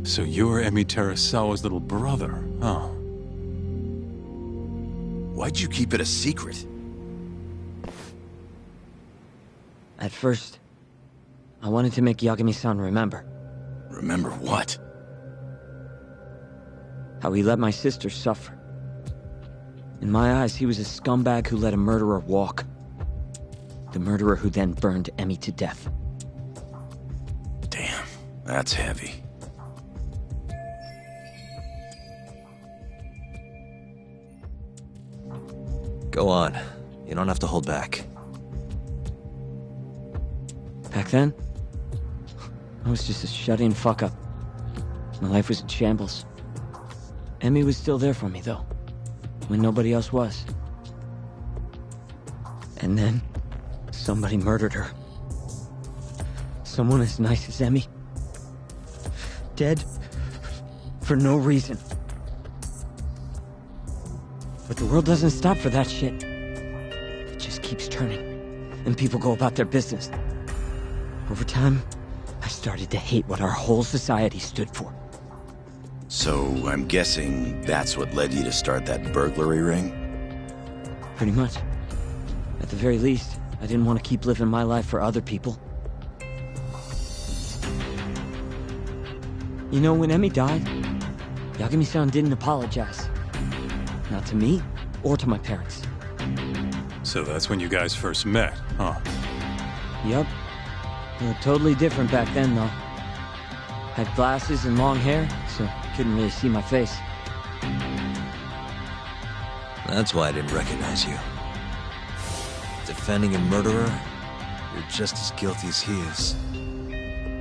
So you're Emi Terasawa's little brother, huh? Why'd you keep it a secret? At first, I wanted to make Yagami-san remember. Remember what? How he let my sister suffer. In my eyes, he was a scumbag who let a murderer walk. The murderer who then burned Emi to death. Damn, that's heavy. Go on. You don't have to hold back. Back then, I was just a shut-in fuck-up. My life was in shambles. Emi was still there for me, though, when nobody else was. And then, somebody murdered her. Someone as nice as Emi. Dead for no reason. But the world doesn't stop for that shit. It just keeps turning, and people go about their business. Over time, I started to hate what our whole society stood for. So, I'm guessing that's what led you to start that burglary ring? Pretty much. At the very least, I didn't want to keep living my life for other people. You know, when Emi died, Yagami-san didn't apologize. Not to me, or to my parents. So that's when you guys first met, huh? Yup. We were totally different back then, though. Had glasses and long hair, so you couldn't really see my face. That's why I didn't recognize you. Defending a murderer, you're just as guilty as he is.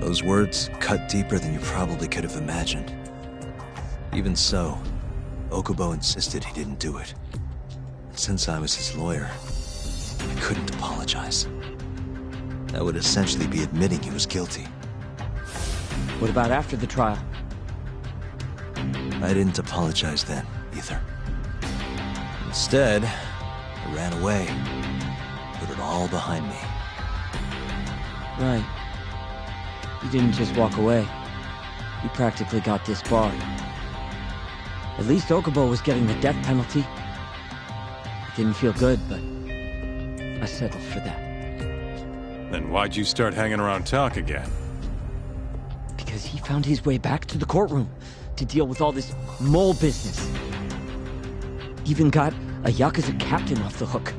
Those words cut deeper than you probably could have imagined. Even so, Okubo insisted he didn't do it. And since I was his lawyer, I couldn't apologize. That would essentially be admitting he was guilty. What about after the trial? I didn't apologize then, either. Instead, I ran away. Put it all behind me. Right. You didn't just walk away. You practically got disbarred. At least Okubo was getting the death penalty. It didn't feel good, but I settled for that. Then why'd you start hanging around talk again? Because he found his way back to the courtroom to deal with all this mole business. Even got a Yakuza captain off the hook.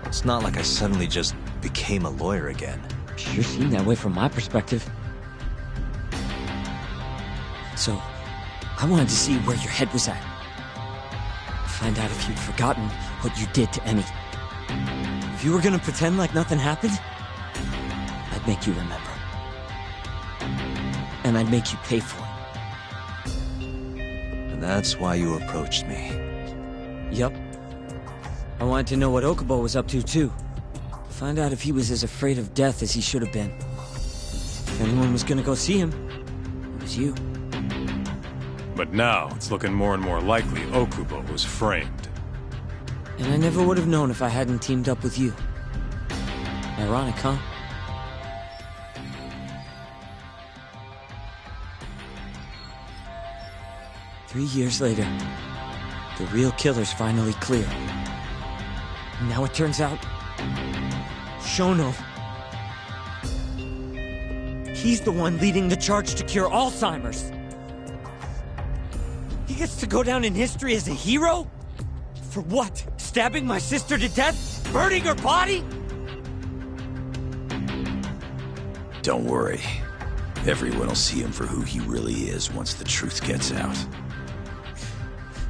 It's not like I suddenly just became a lawyer again. Sure seemed that way from my perspective. So, I wanted to see where your head was at. Find out if you'd forgotten what you did to Emmy. If you were gonna pretend like nothing happened, I'd make you remember. And I'd make you pay for it. And that's why you approached me. Yep. I wanted to know what Okubo was up to, too. Find out if he was as afraid of death as he should have been. If anyone was gonna go see him, it was you. But now, it's looking more and more likely Okubo was framed. And I never would have known if I hadn't teamed up with you. Ironic, huh? Three years later, the real killer's finally clear. And now it turns out, Shono, he's the one leading the charge to cure Alzheimer's. He gets to go down in history as a hero? For what? Stabbing my sister to death? Burning her body? Don't worry. Everyone will see him for who he really is once the truth gets out.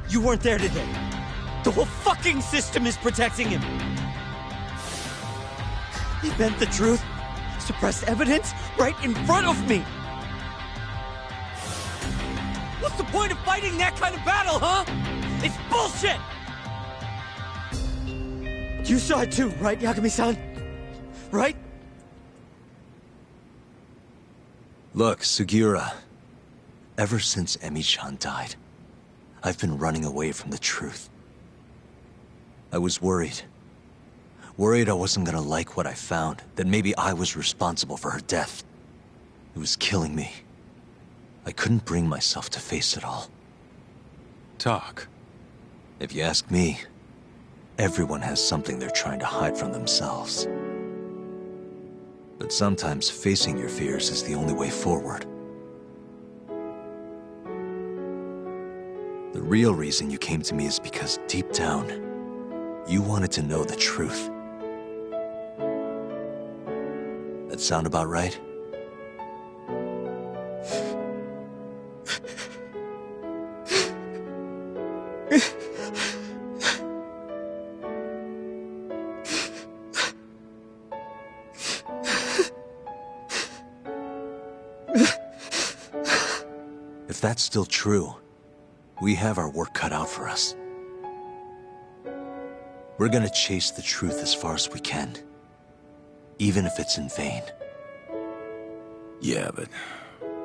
You weren't there today. The whole fucking system is protecting him. They bent the truth, suppressed evidence right in front of me. What's the point of fighting that kind of battle, huh? It's bullshit! You saw it too, right, Yagami-san? Right? Look, Sugiura. Ever since Emi-chan died, I've been running away from the truth. I was worried. Worried I wasn't gonna like what I found, that maybe I was responsible for her death. It was killing me. I couldn't bring myself to face it all. Talk. If you ask me, everyone has something they're trying to hide from themselves. But sometimes facing your fears is the only way forward. The real reason you came to me is because deep down, you wanted to know the truth. That sound about right? If that's still true, we have our work cut out for us. We're gonna chase the truth as far as we can, even if it's in vain. Yeah, but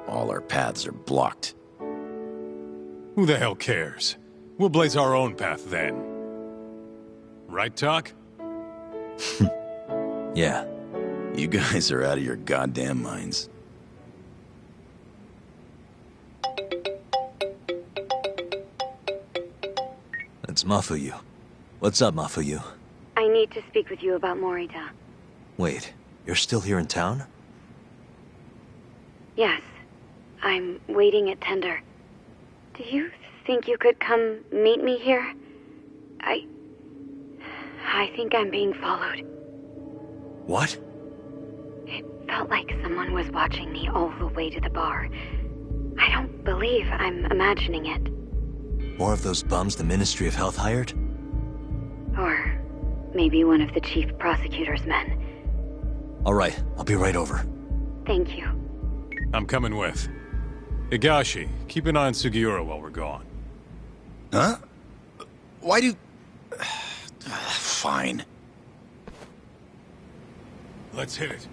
all our paths are blocked. Who the hell cares? We'll blaze our own path then. Right, Talk? Yeah. You guys are out of your goddamn minds. It's Mafuyu. What's up, Mafuyu? I need to speak with you about Morita. Wait, you're still here in town? Yes. I'm waiting at Tender. Do you think you could come meet me here? I think I'm being followed. What? It felt like someone was watching me all the way to the bar. I don't believe I'm imagining it. More of those bums the Ministry of Health hired? Or maybe one of the chief prosecutor's men. All right, I'll be right over. Thank you. I'm coming with. Higashi, keep an eye on Sugiura while we're gone. Huh? Why do... Fine. Let's hit it.